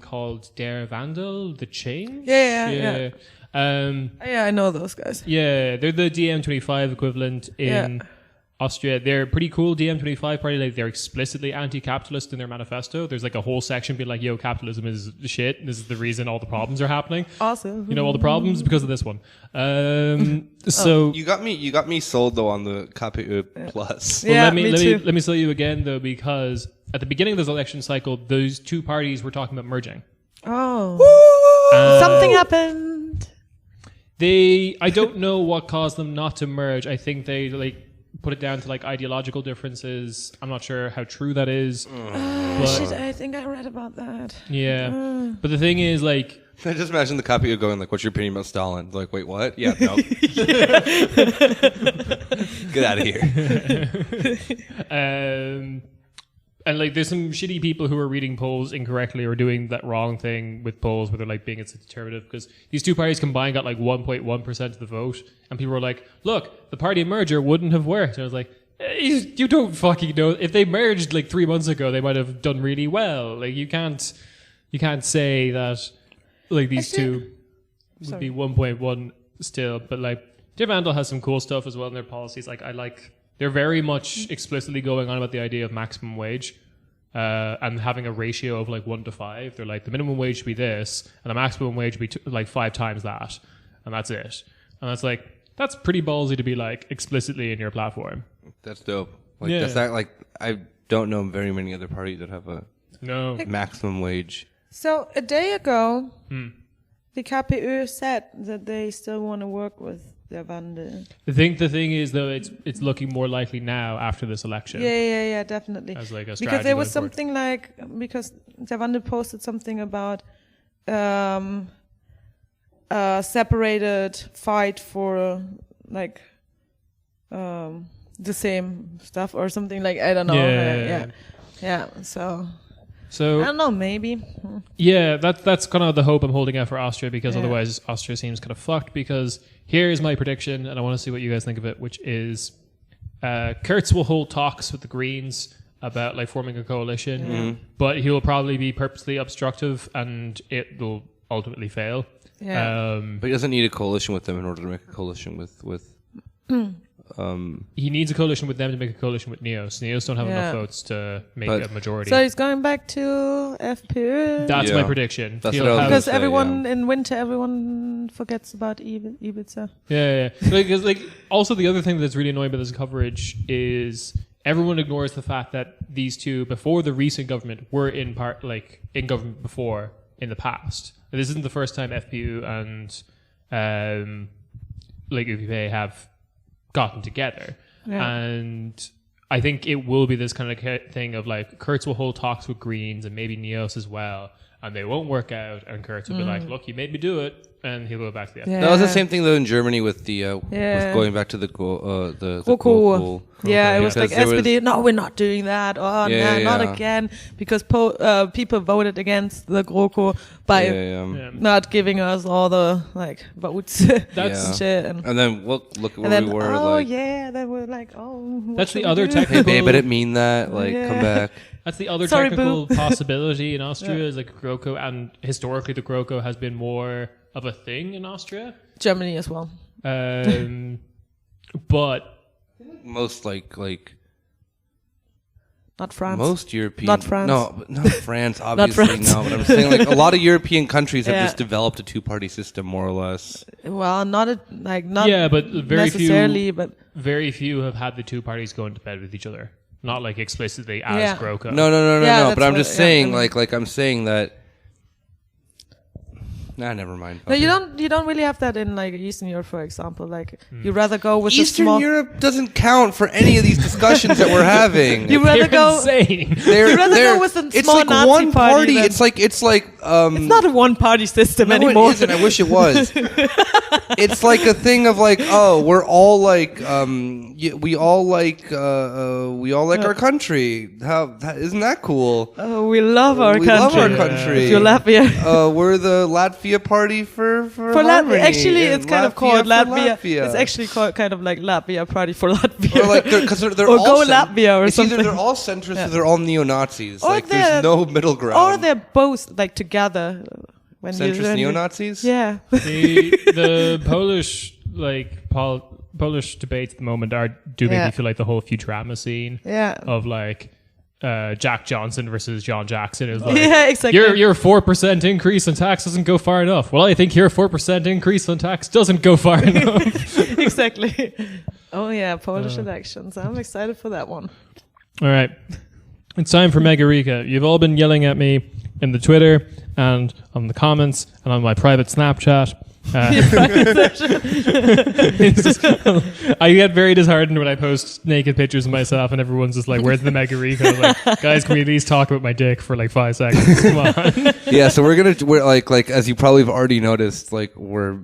called Der Wandel, the Change. Yeah. Yeah, I know those guys. Yeah, they're the DiEM25 equivalent in Austria. They're a pretty cool DiEM25 party. They're explicitly anti-capitalist in their manifesto. There's a whole section being like, yo, capitalism is shit. This is the reason all the problems are happening. Awesome. You know all the problems because of this one. So You got me sold though on the KPÖ plus. well, Yeah, let me sell you again though, because at the beginning of this election cycle, those two parties were talking about merging. Oh. Something happened. I don't know what caused them not to merge. I think they put it down to ideological differences. I'm not sure how true that is. Shit, I think I read about that. Yeah. But the thing is I just imagine the KPÖ going what's your opinion about Stalin? Like, wait, what? Yeah, no. Get out of here. And there's some shitty people who are reading polls incorrectly or doing that wrong thing with polls where they're being determinative, because these two parties combined got 1.1% of the vote, and people were like, look, the party merger wouldn't have worked. And I was like, you don't fucking know. If they merged 3 months ago, they might have done really well. You can't say that these two would be 1.1 still. But Der Wandel has some cool stuff as well in their policies. They're very much explicitly going on about the idea of maximum wage and having a ratio of 1 to 5. They're the minimum wage should be this, and the maximum wage should be 5 times that, and that's it. And that's pretty ballsy to be explicitly in your platform. That's dope. That's not I don't know very many other parties that have a maximum wage. So a day ago, the KPÖ said that they still want to work with Der Wandel. I think the thing is, though, it's looking more likely now after this election. Yeah, definitely. As a strategy because there was going something because Der Wandel posted something about a separated fight for the same stuff or something I don't know. Yeah. So I don't know, maybe. Yeah, that's kind of the hope I'm holding out for Austria, because otherwise Austria seems kind of fucked. Because here's my prediction, and I want to see what you guys think of it, which is Kurz will hold talks with the Greens about forming a coalition, but he will probably be purposely obstructive, and it will ultimately fail. Yeah. But he doesn't need a coalition with them in order to make a coalition with he needs a coalition with them to make a coalition with Neos. Neos don't have enough votes to make a majority. So he's going back to FPÖ. That's my prediction. That's what I was because say, everyone in winter, everyone forgets about Ibiza. Yeah. Because also the other thing that's really annoying about this coverage is everyone ignores the fact that these two, before the recent government, were in government before in the past. This isn't the first time FPU and UPP have gotten together. Yeah. And I think it will be this kind of thing of like Kurz will hold talks with Greens and maybe Neos as well, and they won't work out, and Kurz will be like, look, you made me do it, and he'll go back to the FPU. Yeah. That was the same thing though in Germany with the with going back to the GroKo. Yeah, it was like SPD. No, we're not doing that. Oh, not again, because people voted against the GroKo by not giving us all the votes. That's shit. And then look at where we were. They were like, that's the other technical. Hey babe, I didn't mean that. Come back. That's the other technical possibility in Austria is like GroKo, and historically the GroKo has been more of a thing in Austria. Germany as well. But most not France. Most European, not France. No, not France. Obviously, no. But I'm saying a lot of European countries have just developed a two-party system, more or less. Well, not but very necessarily, few. But very few have had the two parties go into bed with each other. Not explicitly as GroKo. No. But I'm just saying, I'm saying that. Nah, never mind. No, you don't really have that in Eastern Europe, for example. You rather go with Eastern Europe doesn't count for any of these discussions that we're having. You rather go insane. You rather go with a small Nazi one party. It's It's not a one party system anymore. It isn't. I wish it was. It's like a thing of we're all we all like our country. Isn't that cool? Oh, we love our country. We love our country. If you're Latvia. We're the Latvia party for Latvia. Actually, it's kind of called Latvia. Latvia. It's actually called kind of like Latvia party for Latvia. Or because they're or all go Latvia or something. Either they're all centrists or they're all neo-Nazis. Or there's no middle ground. Or they're both together. When centrist neo-Nazis? Yeah. The Polish Polish debates at the moment do make me feel like the whole Futurama scene of Jack Johnson versus John Jackson is exactly. Your 4% increase on tax doesn't go far enough. Well, I think your 4% increase on tax doesn't go far enough. Exactly. Oh yeah, Polish elections. I'm excited for that one. All right. It's time for Megarika. You've all been yelling at me in the Twitter and on the comments and on my private Snapchat. I get very disheartened when I post naked pictures of myself and everyone's just like, where's the Megarika? I was like, guys, can we at least talk about my dick for 5 seconds? Come on. Yeah, so we're like as you probably have already noticed, we're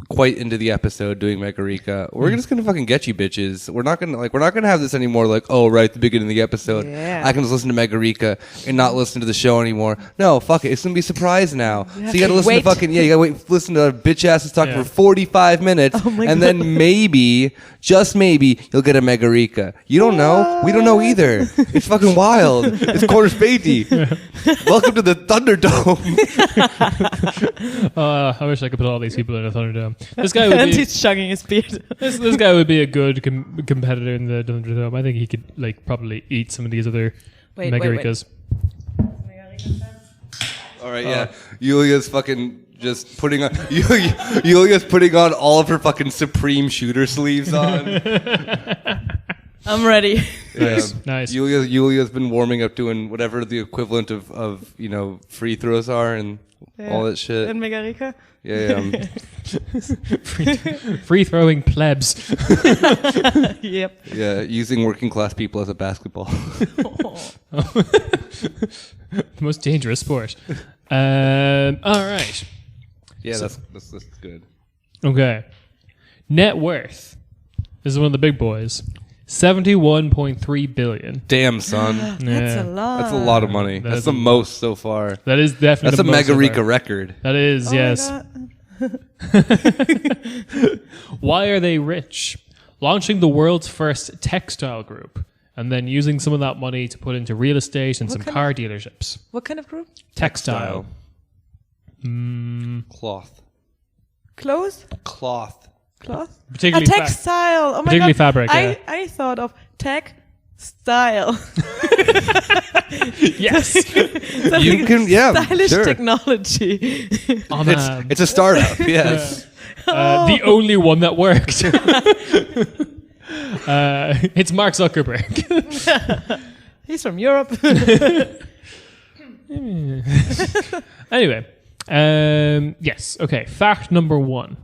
quite into the episode doing Megarika. We're just gonna fucking get you bitches. We're not gonna have this anymore. At the beginning of the episode, I can just listen to Megarika and not listen to the show anymore. No, fuck it. It's gonna be a surprise now. So you gotta listen to you gotta listen to bitch asses talk for 45 minutes, and then maybe, just maybe, you'll get a Megarika. You don't know. We don't know either. It's fucking wild. It's quarter Späti. Welcome to the Thunderdome. I wish I could put all these people in a Thunderdome. This guy would and be, he's chugging his beard. this guy would be a good competitor in the Thunderdome. I think he could probably eat some of these other Megarikas. All right, yeah. Yulia's fucking just putting on Yulia's putting on all of her fucking Supreme shooter sleeves on. I'm ready. Nice. Yulia's been warming up doing whatever the equivalent of free throws are and all that shit. And Megarika? Yeah. Free throwing plebs. Yep. Yeah, using working class people as a basketball. The most dangerous sport. All right. Yeah, that's good. Okay. Net worth. This is one of the big boys. 71.3 billion. Damn, son. That's a lot. That's a lot of money. That's the most so far. That is definitely the most. That's a Megarika record. That is, yes. Why are they rich? Launching the world's first textile group and then using some of that money to put into real estate and some car dealerships. What kind of group? Textile. Cloth. Clothes? Cloth. Particularly textile. Oh my particularly God. Fabric. I thought of tech style. Yes. You can, stylish sure. technology. It's a startup. Yes. The only one that worked. It's Mark Zuckerberg. He's from Europe. Anyway, yes. Okay. Fact number 1.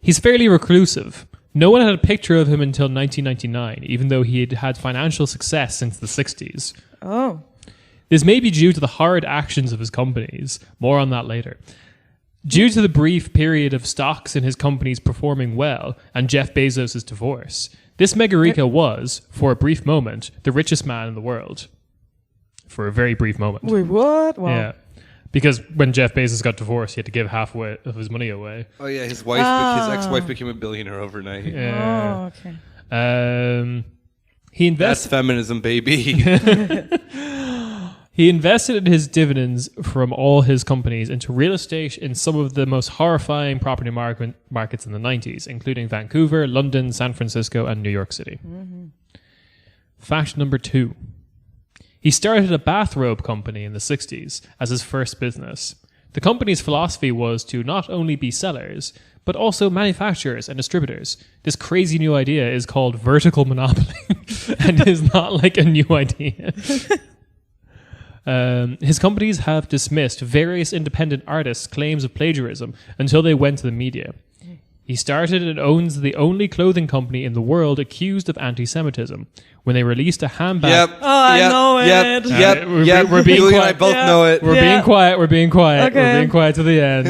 He's fairly reclusive. No one had a picture of him until 1999, even though he had had financial success since the 60s. Oh. This may be due to the hard actions of his companies. More on that later. Due to the brief period of stocks in his companies performing well and Jeff Bezos' divorce, this Megarika was, for a brief moment, the richest man in the world. For a very brief moment. Wait, what? Wow. Yeah. Because when Jeff Bezos got divorced, he had to give half of his money away. Oh yeah, his ex-wife became a billionaire overnight. Yeah. Oh, okay. He That's invested. feminism, baby. He invested his dividends from all his companies into real estate in some of the most horrifying property markets in the 90s, including Vancouver, London, San Francisco, and New York City. Mm-hmm. Fact number 2. He started a bathrobe company in the 60s as his first business. The company's philosophy was to not only be sellers, but also manufacturers and distributors. This crazy new idea is called vertical monopoly and is not like a new idea. His companies have dismissed various independent artists' claims of plagiarism until they went to the media. He started and owns the only clothing company in the world accused of anti-Semitism. When they released a handbag... Yep. Oh, I know Yep. it. Yep. We're being Julie and I quiet. both Yeah. know it. We're being quiet. We're being quiet. Okay. We're being quiet to the end.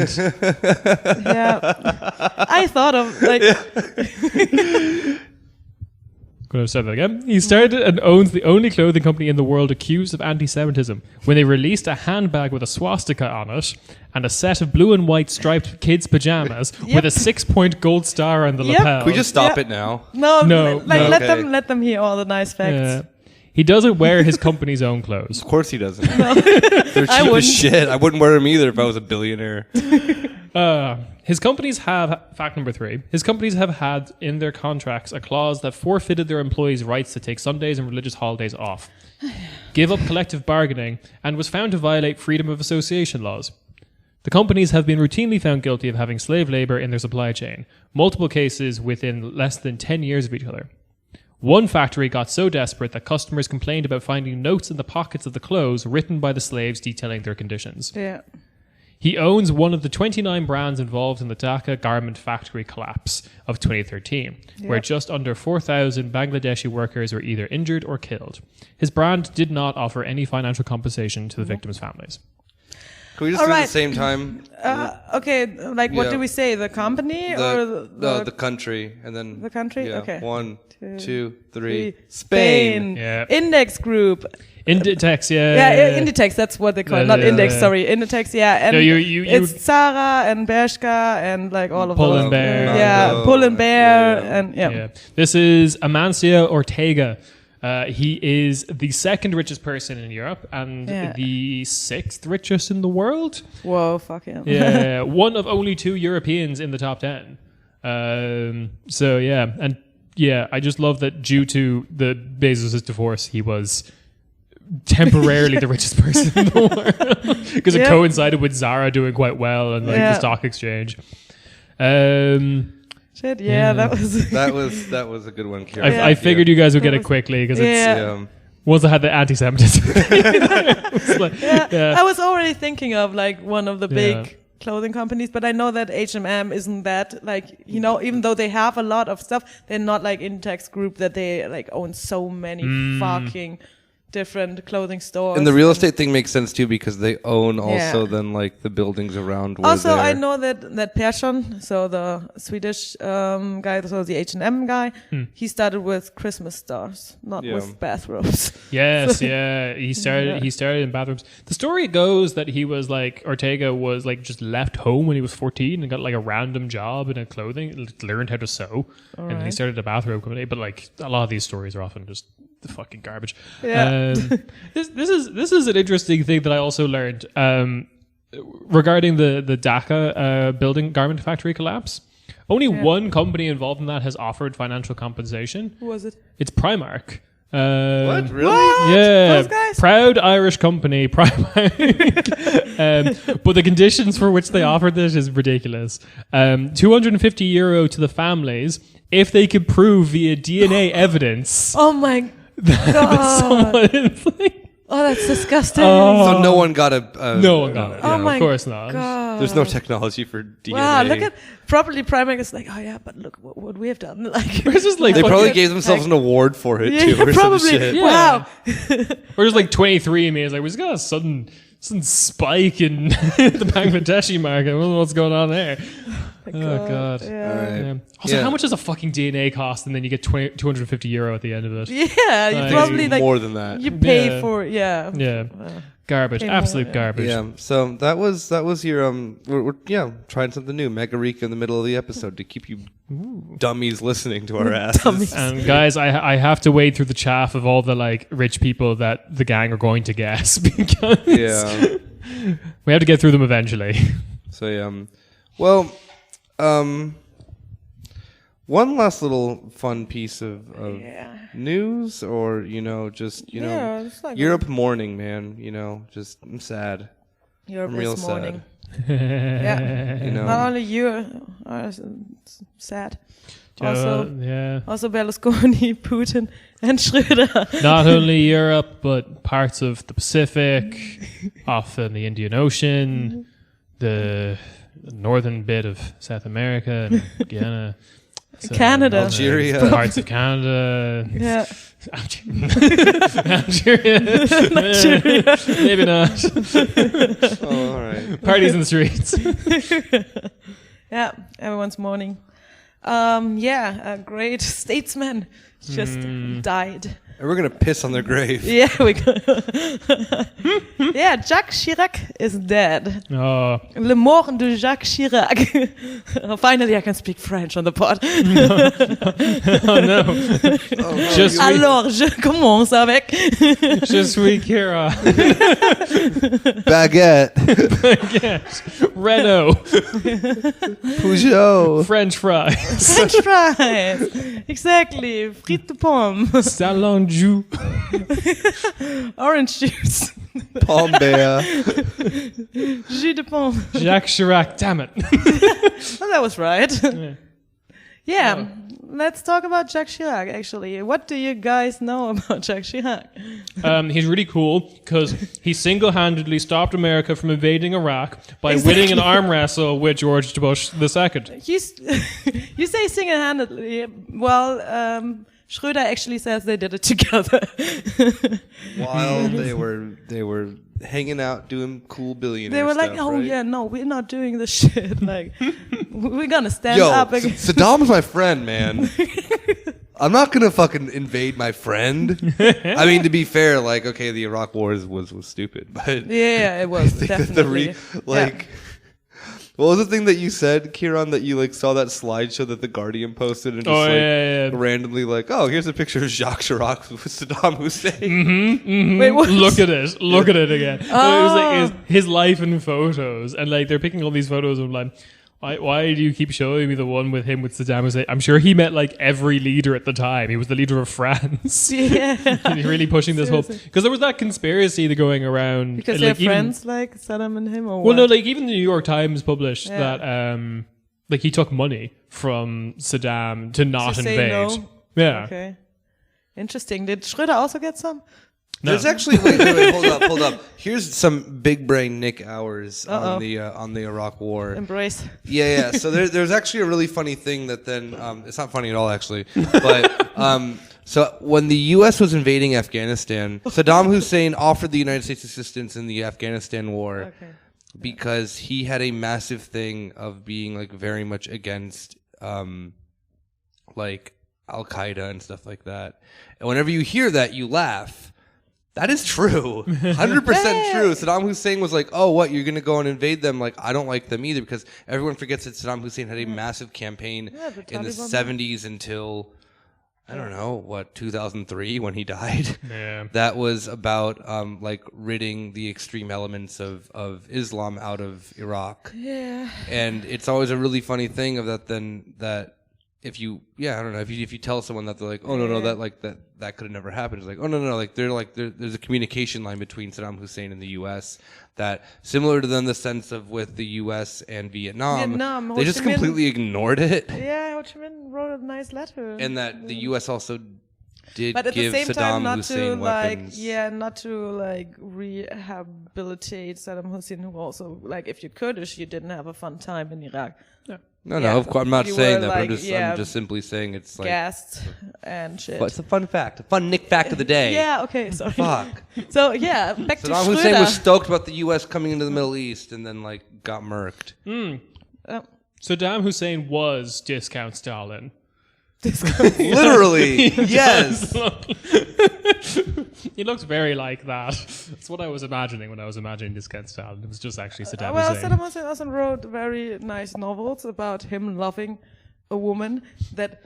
Yeah. I thought of like Going to start that again. He started and owns the only clothing company in the world accused of anti-Semitism. When they released a handbag with a swastika on it and a set of blue and white striped kids' pajamas with a 6-point gold star on the Yep. lapel. Can we just stop Yeah. it now? No, like no. let them hear all the nice facts. He doesn't wear his company's own clothes. Of course he doesn't. They're cheap as wouldn't. shit. I wouldn't wear them either if I was a billionaire. His companies have, fact number 3, his companies have had in their contracts a clause that forfeited their employees' rights to take Sundays and religious holidays off, give up collective bargaining, and was found to violate freedom of association laws. The companies have been routinely found guilty of having slave labor in their supply chain, multiple cases within less than 10 years of each other. One factory got so desperate that customers complained about finding notes in the pockets of the clothes written by the slaves detailing their conditions. Yeah. He owns one of the 29 brands involved in the Dhaka garment factory collapse of 2013, where just under 4,000 Bangladeshi workers were either injured or killed. His brand did not offer any financial compensation to the victims' families. Can we just All do it at right. the same time? Okay, like what Yeah. do we say? The company or The country, and then the country? Yeah. Okay. 1, 2, 3. Spain. Spain. Yeah. Index Group. Inditex, Yeah, Inditex, that's what they call it. Not Yeah, Index, yeah. sorry. Inditex, yeah. And No, you- it's Zara and Bershka and like all of Pull those. and Bear. Yeah, Mango. Pull and Bear Yeah. and yeah. Yeah. This is Amancio Ortega. He is the second richest person in Europe and Yeah. the 6th richest in the world. Whoa, fuck yeah. Yeah, one of only 2 Europeans in the top 10. So yeah, and yeah, I just love that due to the Bezos' divorce, he was temporarily the richest person in the world because it Yep. coincided with Zara doing quite well and like the Yeah. stock exchange. Shit, yeah, that was. That was a good one, Kira. I figured you guys would get it quickly because it's Yeah. once I had the anti-Semitism. It's like- Yeah. I was already thinking of like one of the big Yeah. clothing companies, but I know that H&M isn't that like, you know, even though they have a lot of stuff, they're not like Inditex Group that they like own so many fucking different clothing stores. And the real estate thing makes sense too because they own also Yeah. then like the buildings around. Where Also, I they're- know that Persson, so the Swedish guy, so the H&M guy, he started with Christmas stars, not Yeah. with bathrobes. Yes, yeah. He started in bathrooms. The story goes that he was like Ortega was like just left home when he was 14 and got like a random job in a clothing, learned how to sew, and then he started a bathrobe company. But like a lot of these stories are often just the fucking garbage. Yeah. This is an interesting thing that I also learned regarding the Dhaka building garment factory collapse. Only one company involved in that has offered financial compensation. Who was it? It's Primark. What? Really? What? Yeah, Those guys? proud Irish company, Primark. But the conditions for which they offered this is ridiculous. €250 to the families if they could prove via DNA evidence Oh my that God. someone is like, Oh, that's disgusting. So no one got a. no one got it. Oh Yeah, my of course not. God. There's no technology for DNA. Wow, look at probably Primark is like, oh yeah, but look what we have done. Like, Or it's just like They probably fucking- gave themselves an award for it yeah, too, or probably. some shit. Yeah. Wow. or just like 23andMe is like, we just got a sudden spike in the Bangladeshi market. I don't know what's going on there. Oh God. Yeah. All right. Yeah. Also, Yeah. how much does a fucking DNA cost? And then you get 250 euro at the end of it. Yeah, you Like- probably like more than that. you pay Yeah. for Yeah. Garbage. Pay more, Absolute yeah. garbage. Yeah, so that was your we're trying something new, Megarika in the middle of the episode to keep you dummies listening to our asses. Dummies. And guys, I have to wade through the chaff of all the like rich people that the gang are going to guess because Yeah. we have to get through them eventually. So well, one last little fun piece of Yeah. news, or just Yeah, it's like Europe mourning, man. Just I'm sad. Europe I'm real is mourning. sad. Yeah. Not only you are sad. Also Berlusconi, Putin, and Schröder. Not only Europe, but parts of the Pacific, off in the Indian Ocean, the northern bit of South America, and Guyana. So, Canada. Algeria. Parts of Canada. Yeah. Algeria. Maybe not. Oh, all right. Parties in the streets. Yeah, everyone's mourning. A great statesman just died. And we're gonna piss on their grave. Yeah, we go. Yeah, Jacques Chirac is dead. Oh, Le mort de Jacques Chirac. Finally, I can speak French on the pod. oh no. Just Alors, je commence avec. Je suis Kira. Baguette. Yes. Renault. Peugeot. French fries. French fries. Exactly. Frites de pomme. Salon Jus. Orange juice. Palm Bear. Jus de pomme. Jacques Chirac. Damn it. Oh, that was right. Yeah. Oh. Let's talk about Jacques Chirac, actually. What do you guys know about Jacques Chirac? He's really cool because he single-handedly stopped America from invading Iraq by Exactly. winning an arm wrestle with George Bush II. You say single-handedly. Well, Schröder actually says they did it together. While they were hanging out doing cool billionaire They were stuff, like, oh right? yeah, no, we're not doing this shit. Like, we're gonna stand Yo, up against. Saddam's my friend, man. I'm not gonna fucking invade my friend. I mean, to be fair, like, okay, the Iraq War was stupid, but Yeah, it was I think that definitely. what was the thing that you said, Kieran, that you like saw that slideshow that the Guardian posted and just randomly like, oh, here's a picture of Jacques Chirac with Saddam Hussein. Wait, what? Look at it. Look at it again. So it was like his life in photos. And like they're picking all these photos of like, why do you keep showing me the one with him with Saddam Hussein? I'm sure he met like every leader at the time. He was the leader of France. Yeah. And he's really pushing this whole... Seriously. Because there was that conspiracy going around. Because like, they're friends, like Saddam and him, or Well, what? no, like even the New York Times published Yeah. that like he took money from Saddam to not To say invade. no? Yeah. Okay. Interesting. Did Schröder also get some? No. There's actually wait, hold up. Here's some big brain Nick hours on the Iraq War. Embrace. Yeah. So there's actually a really funny thing that then it's not funny at all actually, but so when the U.S. was invading Afghanistan, Saddam Hussein offered the United States assistance in the Afghanistan war because he had a massive thing of being like very much against like Al Qaeda and stuff like that. And whenever you hear that, you laugh. That is true. 100% true. Saddam Hussein was like, oh, what? You're going to go and invade them? Like, I don't like them either, because everyone forgets that Saddam Hussein had a massive campaign in the 70s until, I don't know, 2003 when he died. Yeah. That was about like ridding the extreme elements of Islam out of Iraq. Yeah. And it's always a really funny thing of that then that if you tell someone that, they're like, oh no, that could have never happened. It's like, oh no, like there's a communication line between Saddam Hussein and the U.S. that similar to them, the sense of with the U.S. and Vietnam, they just completely ignored it. Yeah, Ho Chi Minh wrote a nice letter, and that the U.S. also did but at give the same Saddam time, not Hussein to weapons. not to like rehabilitate Saddam Hussein, who also like if you Kurdish, you didn't have a fun time in Iraq. Yeah. No, of course I'm not saying that. Like, but I'm just simply saying it's like gassed and shit. But it's a fun fact, a fun Nick fact of the day. Yeah. Okay. Sorry. Fuck. So yeah, back to Saddam Hussein was stoked about the U.S. coming into the Middle East, and then like got murked. Saddam Hussein was discount Stalin. Literally, yes. He looks very like that. That's what I was imagining when I was imagining discount Stalin. It was just actually Saddam Hussein. Saddam Hussein also wrote very nice novels about him loving a woman that.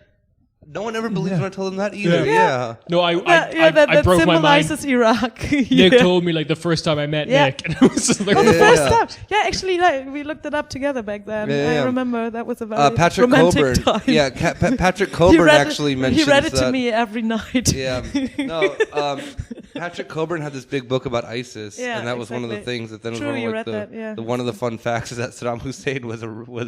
No one ever believes when I tell them that either. Yeah. No, I that broke my mind. symbolizes Iraq. Nick told me like the first time I met Nick, and it was just like, the first time. Yeah, actually, like, we looked it up together back then. I remember that was a very Patrick romantic Coburn. time. Yeah, Patrick Coburn actually mentioned. He read it to me every night. Yeah. No. Patrick Coburn had this big book about ISIS, and that was one of the things that then was one of the fun facts is that Saddam Hussein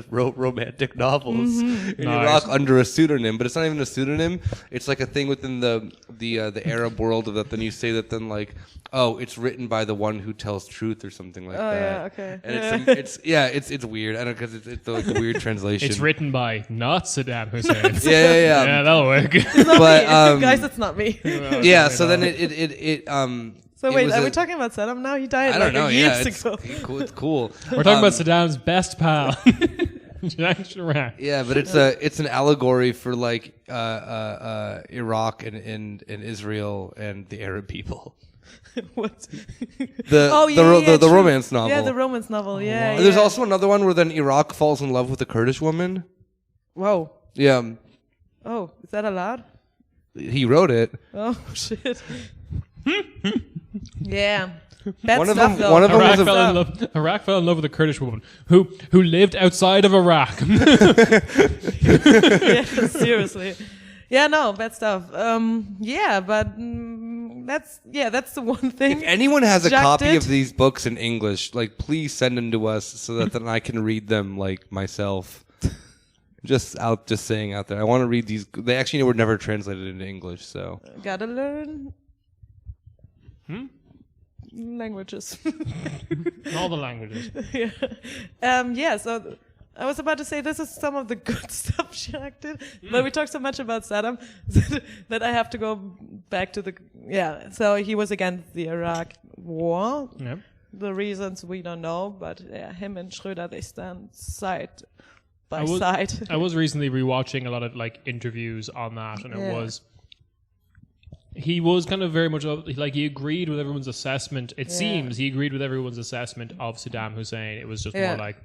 wrote romantic novels in Iraq under a pseudonym, but it's not even a pseudonym. It's like a thing within the Arab world of that. Then you say that then like, oh, it's written by the one who tells truth or something like that. Yeah, okay. And it's weird. I don't know because it's like a weird translation. It's written by not Saddam Hussein. Yeah. Yeah, that'll work. But guys, it's not me. Yeah. So then it. So wait, are we talking about Saddam now? He died I don't know. years It's ago. cool. It's cool. We're talking about Saddam's best pal, Jacques Chirac. Yeah, but it's an allegory for like Iraq and Israel and the Arab people. What? The romance novel. Yeah, the romance novel. Yeah. There's also another one where then Iraq falls in love with a Kurdish woman. Whoa. Yeah. Oh, is that allowed? He wrote it. Oh shit. Yeah. Bad One of stuff, them was Iraq fell in love with a Kurdish woman who lived outside of Iraq. Yeah, seriously. Yeah, no, bad stuff. But that's the one thing. If anyone has a Jacques copy did. of these books in English, like please send them to us so that then I can read them like myself. Just saying out there. I want to read these. They actually were never translated into English, so Gotta learn languages. All the languages. Yeah. So I was about to say this is some of the good stuff Chirac did, but we talked so much about Saddam that I have to go back to So he was against the Iraq war. Yep. The reasons we don't know, but him and Schröder, they stand side by side. I was recently rewatching a lot of like interviews on that, and he was kind of very much like he agreed with everyone's assessment. It seems he agreed with everyone's assessment of Saddam Hussein. It was just more like,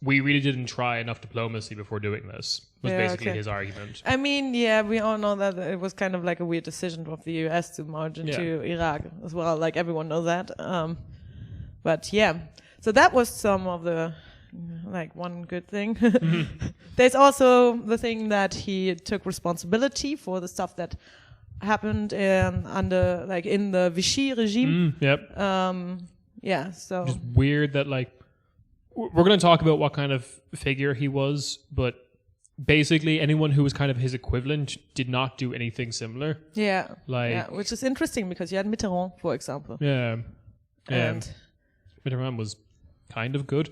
we really didn't try enough diplomacy before doing this, was basically his argument. I mean, we all know that it was kind of like a weird decision of the US to march into Iraq as well. Like, everyone knows that. But yeah, so that was some of the, like, one good thing. There's also the thing that he took responsibility for the stuff that happened in the Vichy regime. So just weird that like we're going to talk about what kind of figure he was, but basically anyone who was kind of his equivalent did not do anything similar. Which is interesting because you had Mitterrand, for example. And Mitterrand was kind of good.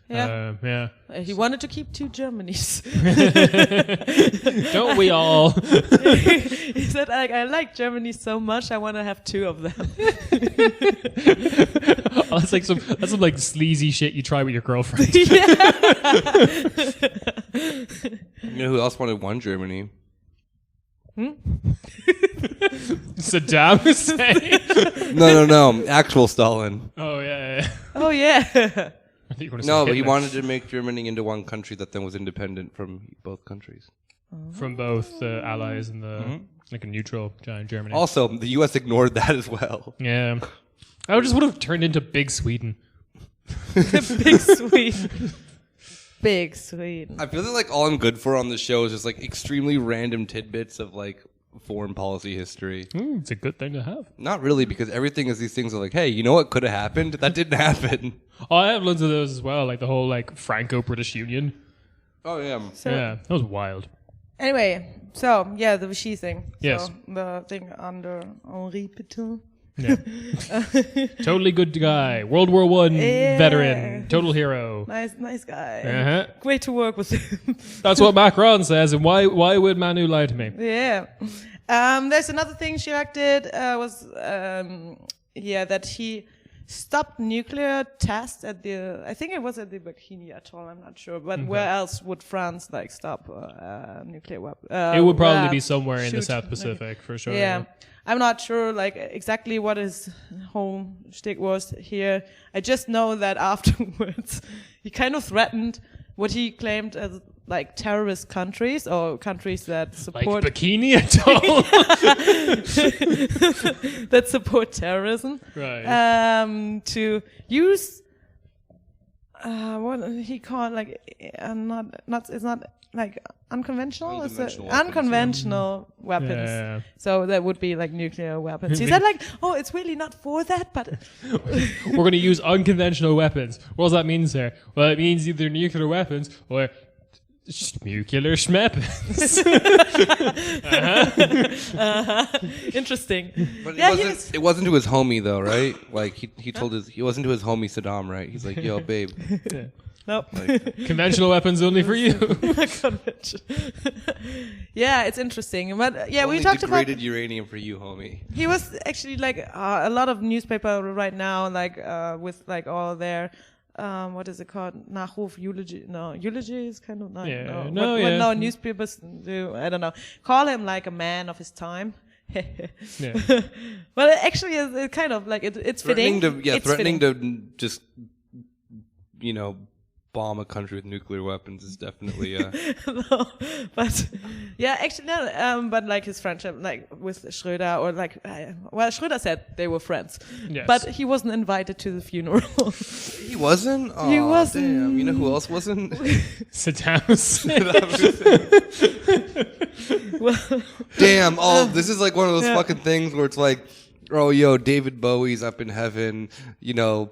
He wanted to keep 2 Germanys. Don't we all? He said, I like Germany so much, I want to have 2 of them. That's like some like sleazy shit you try with your girlfriend. You know who else wanted 1 Germany? Saddam Hussein? No. Actual Stalin. Oh, yeah. Oh, yeah. No, but he wanted to make Germany into one country that then was independent from both countries. From both the Allies and the like a neutral giant Germany. Also, the U.S. ignored that as well. Yeah. I just would have turned into Big Sweden. Big Sweden. Big Sweden. I feel that like all I'm good for on the show is just like extremely random tidbits of like foreign policy history. It's a good thing to have. Not really, because everything is these things of like, hey, you know what could have happened? That didn't happen. Oh, I have loads of those as well, like the whole like Franco-British Union. Oh yeah. So, Yeah, that was wild. Anyway, so yeah, the Vichy thing. Yes. So the thing under Henri Pétain. Yeah. Totally good guy. World War One Yeah. veteran. Total hero. Nice guy. Uh-huh. Great to work with him. That's what Macron says. And why would Manu lie to me? Yeah. There's another thing Chirac did was that he stopped nuclear tests at I think it was at the Bikini Atoll, I'm not sure, but where else would France like stop nuclear weapons? It would probably be somewhere in the South Pacific for sure. Yeah. I'm not sure like exactly what his whole shtick was here. I just know that afterwards he kind of threatened what he claimed as like terrorist countries or countries that support like Bikini Atoll. that support terrorism. Right. To use what he called like it's not like unconventional. Unconventional weapons. Yeah. So that would be like nuclear weapons. He said like, oh, it's really not for that, but We're going to use unconventional weapons. What does that mean, sir? Well, it means either nuclear weapons or nuclear schmeppens. Interesting. But Yeah, it wasn't to his homie though, right? Like he wasn't to his homie Saddam, right? He's like, yo, babe. Yeah. Nope. Conventional weapons only for you. Convention. Yeah, it's interesting. But yeah, Only we talked about. degraded uranium for you, homie. He was actually like a lot of newspaper right now, like with like all their. What is it called? Nachruf, eulogy. No, eulogy is kind of not. Yeah. What newspapers do, I don't know. Call him like a man of his time. Yeah. Well, actually, it's kind of like it's fitting. Threatening to just, bomb a country with nuclear weapons is definitely. No, but yeah, actually, no. But like his friendship, like with Schröder, or like, Schröder said they were friends, Yes. but he wasn't invited to the funeral. He wasn't. Oh, He wasn't. Damn. You know who else wasn't? Saddam Hussein. Well, Damn. Oh, this is like one of those Yeah. fucking things where it's like, oh, yo, David Bowie's up in heaven.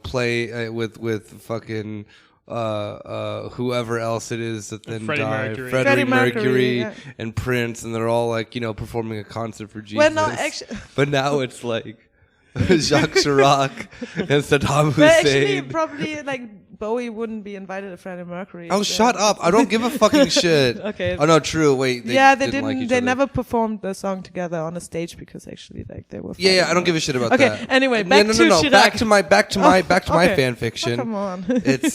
Play with fucking. Whoever else it is that then Freddie died, Mercury. Freddie Mercury, yeah. and Prince, and they're all like, performing a concert for Jesus. Well, no, actually, But now it's like Jacques Chirac and Saddam but actually, Hussein. probably like Bowie wouldn't be invited to Freddie Mercury. Oh, shut up! I don't give a fucking shit. Okay. Oh no, true. Wait. They didn't. didn't. Like each They other. never performed the song together on a stage because actually, like, they were. Yeah, I don't give a shit about Okay, that. anyway, back to Chirac. Back to my Okay. fan fiction. Oh, come on. It's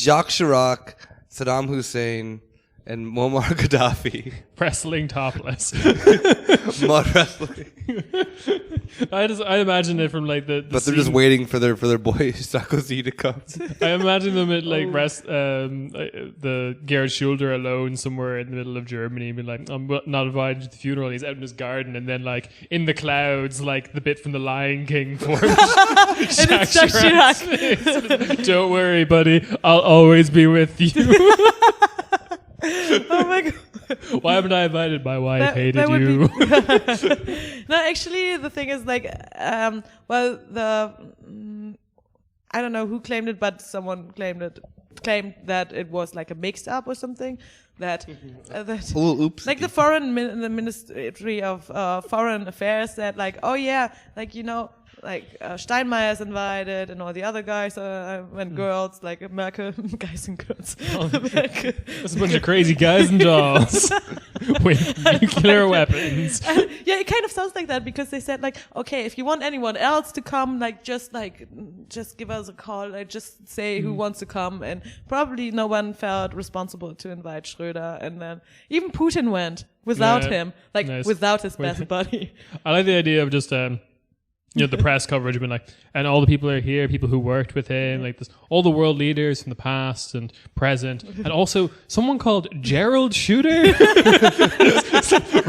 Jacques Chirac, Saddam Hussein, and Muammar Gaddafi. Wrestling topless. Mud wrestling. I imagine it from like the But they're just scene- waiting for their boy Sarkozy to come. I imagine them at like the Gerhard Schulder alone somewhere in the middle of Germany, being like, I'm not invited to the funeral. He's out in his garden, and then like in the clouds, like the bit from the Lion King forms. And it's Jacques Chirac. Don't worry, buddy. I'll always be with you. Oh my god. Why haven't I invited? My wife hated that would you. No, actually, the thing is like, I don't know who claimed it, but someone claimed that it was like a mixed up or something. That Oops. like the the Ministry of Foreign Affairs said like, oh yeah, like Steinmeier's invited and all the other guys and girls, like Merkel, guys and girls. Merkel. There's a bunch of crazy guys and dolls with nuclear weapons. Yeah, it kind of sounds like that because they said like, okay, if you want anyone else to come, just give us a call, like just say who wants to come, and probably no one felt responsible to invite Schröder, and then even Putin went without him, like nice. without his best buddy. I like the idea of just the press coverage been like, and all the people are here, people who worked with him, like this, all the world leaders from the past and present, and also someone called Gerald Shooter.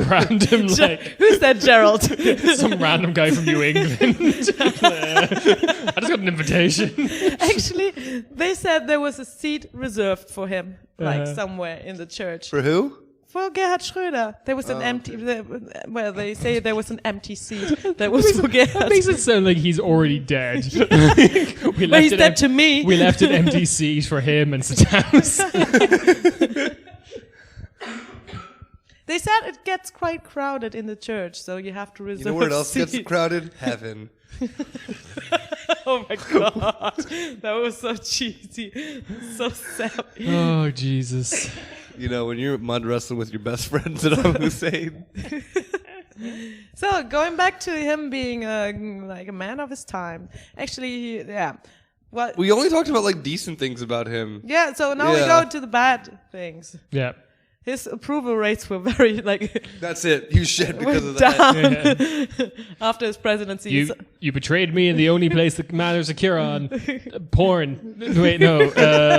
random, like... Who's that Gerald? Some random guy from New England. I just got an invitation. Actually, they said there was a seat reserved for him, like somewhere in the church. For who? For Gerhard Schröder. There was an empty, well, they say there was an empty seat that was for Gerhard. That makes it sound like he's already dead. But he's dead to me. We left an empty seat for him and Saddam's. They said it gets quite crowded in the church, so you have to reserve. You know where else seat. gets crowded? Heaven. Oh my god, that was so cheesy, so sad. Oh Jesus. You know, when you're mud wrestling with your best friend Saddam Hussein. So going back to him being like a man of his time, actually, well, We only talked about like decent things about him. yeah. So now we Yeah. go to the bad things. Yeah. His approval rates were very like That's it. He was shit because of down that. after his presidency. You betrayed me in the only place that matters to Kieran. Porn. Wait, no.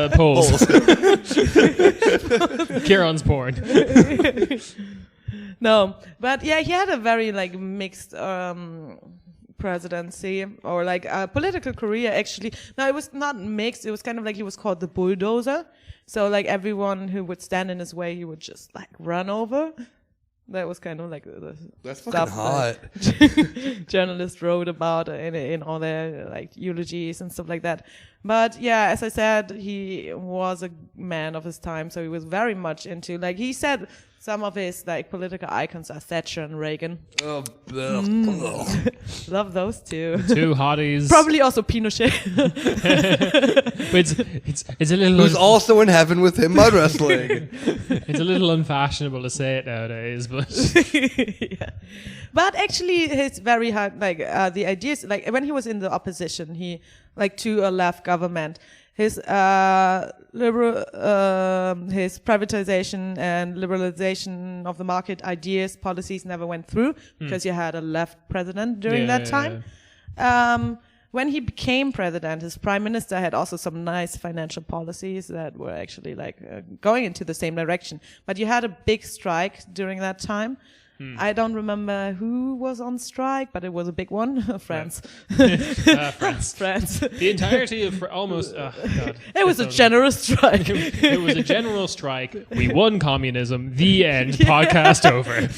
Polls. Kieran's porn. No, but yeah, he had a very like mixed presidency or like a political career actually. No, it was not mixed. It was kind of like he was called the bulldozer. So like everyone who would stand in his way, he would just like run over. That was kind of like the That's stuff fucking hot. that journalists wrote about in all their like eulogies and stuff like that. But yeah, as I said, he was a man of his time, so he was very much into like he said some of his like political icons are Thatcher and Reagan. Oh, Love those two. Two hotties. Probably also Pinochet. But it's a little... Who's also in heaven with him mud wrestling. It's a little unfashionable to say it nowadays, but... Yeah. But actually, his very hard, like the ideas, like when he was in the opposition, he like to a left government, his liberal, his privatization and liberalization of the market ideas, policies never went through because you had a left president during that time. When he became president, his prime minister had also some nice financial policies that were actually like going into the same direction. But you had a big strike during that time. I don't remember who was on strike, but it was a big one. France. France. France. The entirety of almost... Oh, God. It was a generous strike. It was a general strike. We won communism. The end. Podcast over.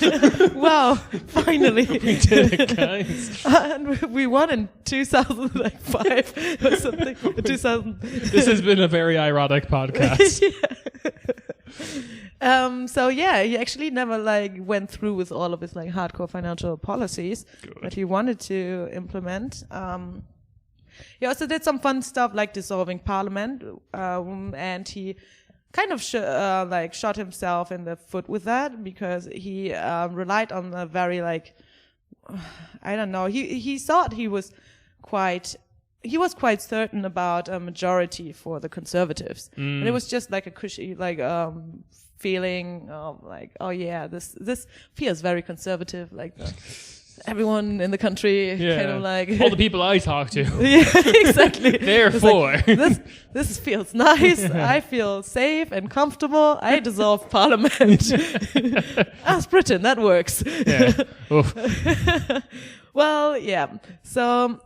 Wow, finally. We did it, guys. And we won in 2005 or something. 2000. This has been a very ironic podcast. So yeah, he actually never like went through with all of his like hardcore financial policies that he wanted to implement. He also did some fun stuff like dissolving parliament, and he kind of shot himself in the foot with that because he relied on a very like I don't know. He thought he was quite certain about a majority for the conservatives, and it was just like a cushy like feeling of like, oh yeah, this feels very conservative, like everyone in the country kind of like all the people I talk to. Yeah, exactly. Therefore, like, this feels nice. I feel safe and comfortable. I dissolve parliament. Ask Britain, that works. Yeah. Well, yeah. So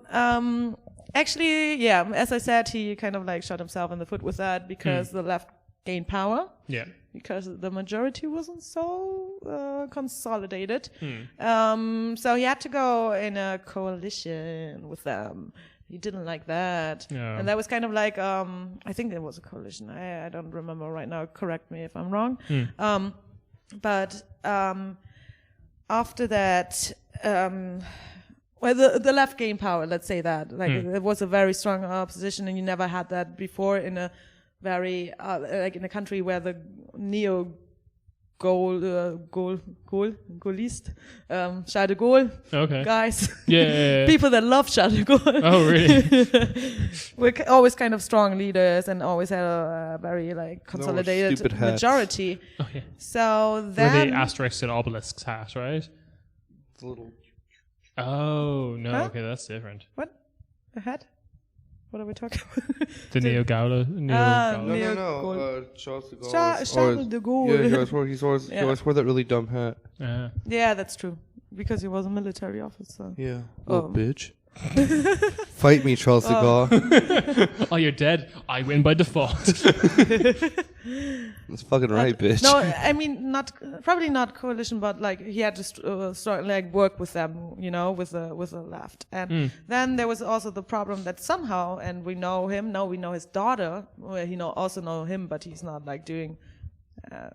actually, yeah, as I said, he kind of like shot himself in the foot with that because the left gained power. Yeah. Because the majority wasn't so consolidated. So he had to go in a coalition with them. He didn't like that. Yeah. And that was kind of like, I think there was a coalition. I don't remember right now. Correct me if I'm wrong. But after that, well, the left gained power, let's say that. Like, it was a very strong opposition, and you never had that before in a very, like in a country where the Gaullist, Charles de Gaulle guys, people that love Charles de Gaulle. Oh, really? We're always kind of strong leaders and always had a very like consolidated majority. Oh, yeah. So then with the asterisk and obelisks hat, right? It's a little. Oh no, okay, that's different. What? The hat? What are we talking about? The Neo-Gaulle. No. Charles de Gaulle. Charles de Gaulle. Yeah, he always wore that really dumb hat. Yeah, that's true. Because he was a military officer. Yeah. Oh, bitch. Fight me, Charles de Gaulle. Oh, you're dead. I win by default. That's fucking right, bitch. No, I mean probably not coalition, but like he had to start like work with them, you know, with the left. And then there was also the problem that somehow, and we know him. Now we know his daughter. Well, also know him, but he's not like doing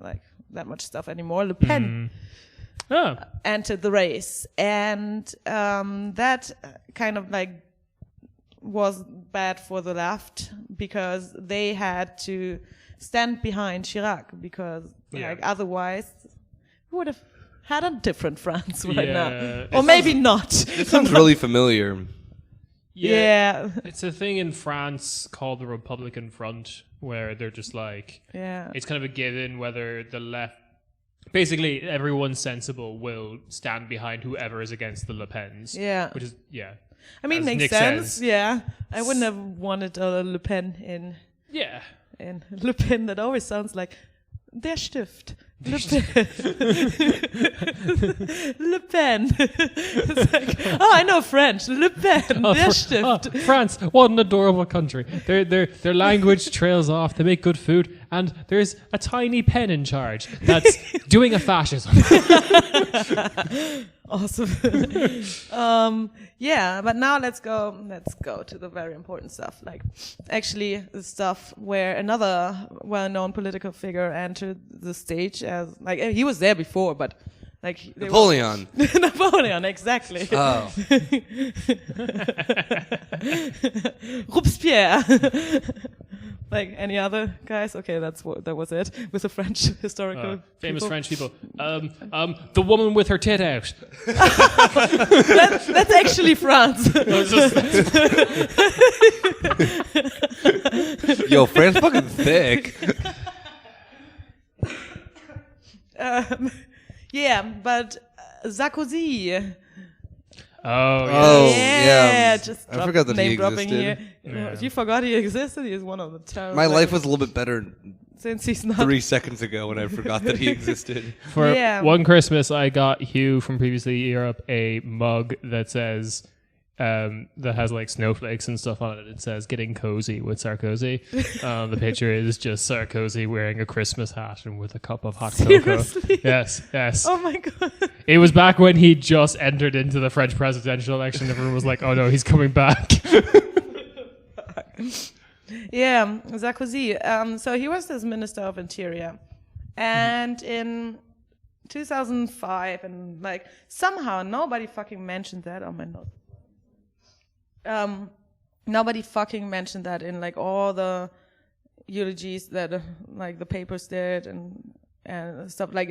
like that much stuff anymore. Le Pen. Entered the race, and that kind of like was bad for the left because they had to stand behind Chirac because like otherwise we would have had a different France right now, or maybe not. This sounds really familiar. Yeah, it's a thing in France called the Republican Front where they're just like, it's kind of a given whether the left. Basically, everyone sensible will stand behind whoever is against the Le Pens. Yeah. Which is, I mean, makes sense. Yeah. I wouldn't have wanted a Le Pen in. Yeah. In Le Pen, that always sounds like der Stift. Le Pen. Le Pen. It's like, I know French. Le Pen. Der Stift. France, what an adorable country. Their language trails off. They make good food. And there's a tiny pen in charge that's doing a fascism. Awesome. But now let's go to the very important stuff. Like actually the stuff where another well-known political figure entered the stage as like he was there before, but like Napoleon. Napoleon, exactly. Oh. Robespierre. Like any other guys? Okay, that was it with the French historical famous people. French people. The woman with her tit out. That's actually France. Yo, France fucking thick. But Sarkozy. Oh yeah. Just I forgot that he existed. Here. You forgot he existed. He is one of the terrible. My life was a little bit better since he's not 3 seconds ago when I forgot that he existed. For one Christmas, I got Hugh from Previously Europe a mug that says that has like snowflakes and stuff on it. It says "Getting cozy with Sarkozy." The picture is just Sarkozy wearing a Christmas hat and with a cup of hot cocoa. Yes. Oh my god! It was back when he just entered into the French presidential election. Everyone was like, "Oh no, he's coming back." Sarkozy. So he was this Minister of Interior, and in 2005, and like somehow nobody fucking mentioned that on my notes. Nobody fucking mentioned that in like all the eulogies that like the papers did and stuff like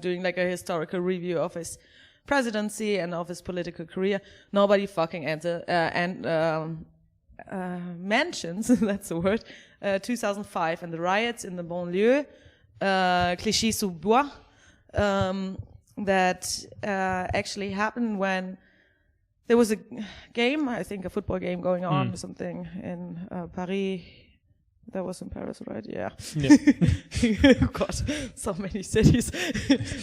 doing like a historical review of his presidency and of his political career. Nobody fucking mentions that's the word 2005 and the riots in the banlieue, Clichy-sous-Bois, that actually happened when there was a game, I think a football game going on or something in Paris. That was in Paris, right? Yeah. God, so many cities.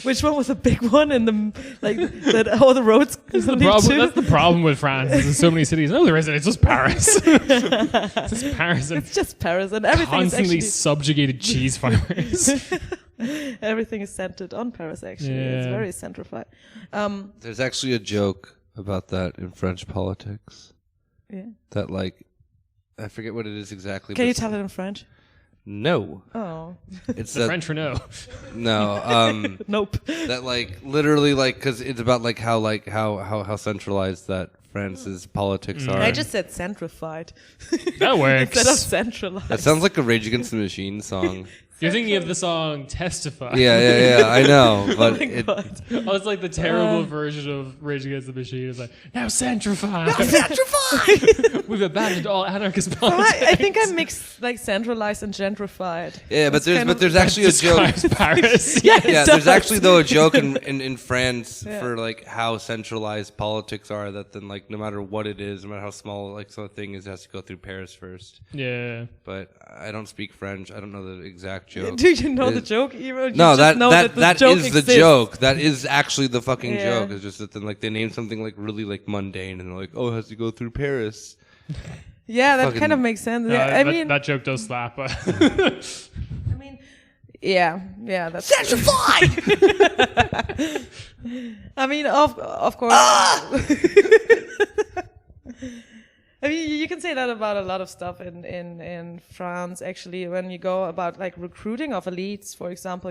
Which one was the big one in the that all the roads that's the problem with France. There's so many cities. No, there isn't. It's just Paris. It's just Paris. It's just Paris, and everything constantly is subjugated cheese farmers. Everything is centered on Paris. Actually, it's very centrified. There's actually a joke about that in French politics. Yeah. That like, I forget what it is exactly. Can you tell it in French? No. Oh. It's the French or no? No. Nope. That like literally like because it's about like how centralized that France's politics are. I just said centrified. That works. Instead of centralized. That sounds like a Rage Against the Machine song. You're thinking of the song "Testify." Yeah. I know, but Oh, it's like the terrible version of Rage Against the Machine. It's like, now centrify. We've abandoned all anarchist politics. I think I mixed like centralized and gentrified. yeah, but there's actually a joke. Paris. Yeah, Yeah, it there's does. actually though a joke in France for like how centralized politics are. That then like no matter what it is, no matter how small like some thing is, it has to go through Paris first. Yeah. But I don't speak French. I don't know the exact joke. Do you know the joke? Even? No, You just know that the joke is the exists. joke. That is actually the fucking Yeah. joke. It's just that then like they name something like really like mundane and they're like, oh, it has to go through Paris. Yeah, that Fucking- kind of makes sense. No, Yeah, I mean, that joke does slap. I mean, yeah, that's Gentrified. I mean, of course. I mean, you can say that about a lot of stuff in France. Actually, when you go about like recruiting of elites, for example,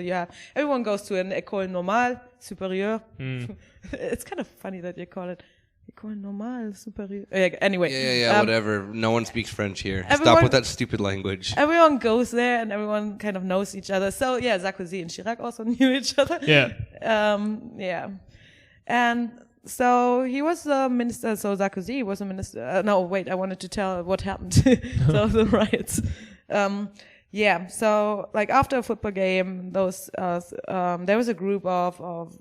everyone goes to an école normale supérieure. It's kind of funny that you call it école normale supérieure. Anyway, Yeah, whatever. No one speaks French here. Stop everyone- with that stupid language. Everyone goes there, and everyone kind of knows each other. So yeah, Sarkozy and Chirac also knew each other. Yeah. Yeah. And so he was a minister. So Sarkozy was a minister. No, wait, I wanted to tell what happened. So the riots. Yeah. So like after a football game, there was a group of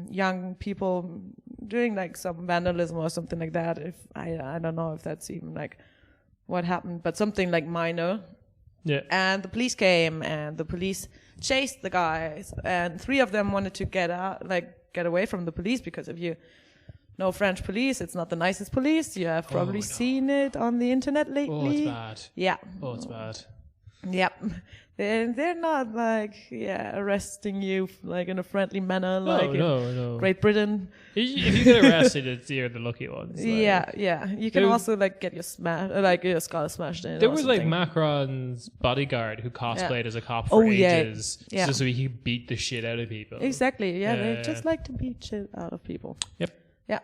young people doing like some vandalism or something like that. If I don't know if that's even like what happened, but something like minor. Yeah. And the police came, and the police chased the guys, and 3 of them wanted to get away from the police, because if you know French police, it's not the nicest police. You have probably seen it on the internet lately. Oh, it's bad. Yeah. Oh, it's bad. Yep. They're not like arresting you like in a friendly manner like No. Great Britain. If you get arrested, you're the lucky ones. Like. Yeah. You can There- also like get your your skull smashed in. There or was like something. Macron's bodyguard who cosplayed as a cop for Oh, yeah. ages, Yeah. just so he could beat the shit out of people. Exactly. Yeah, they Yeah. just like to beat shit out of people. Yep. Yeah.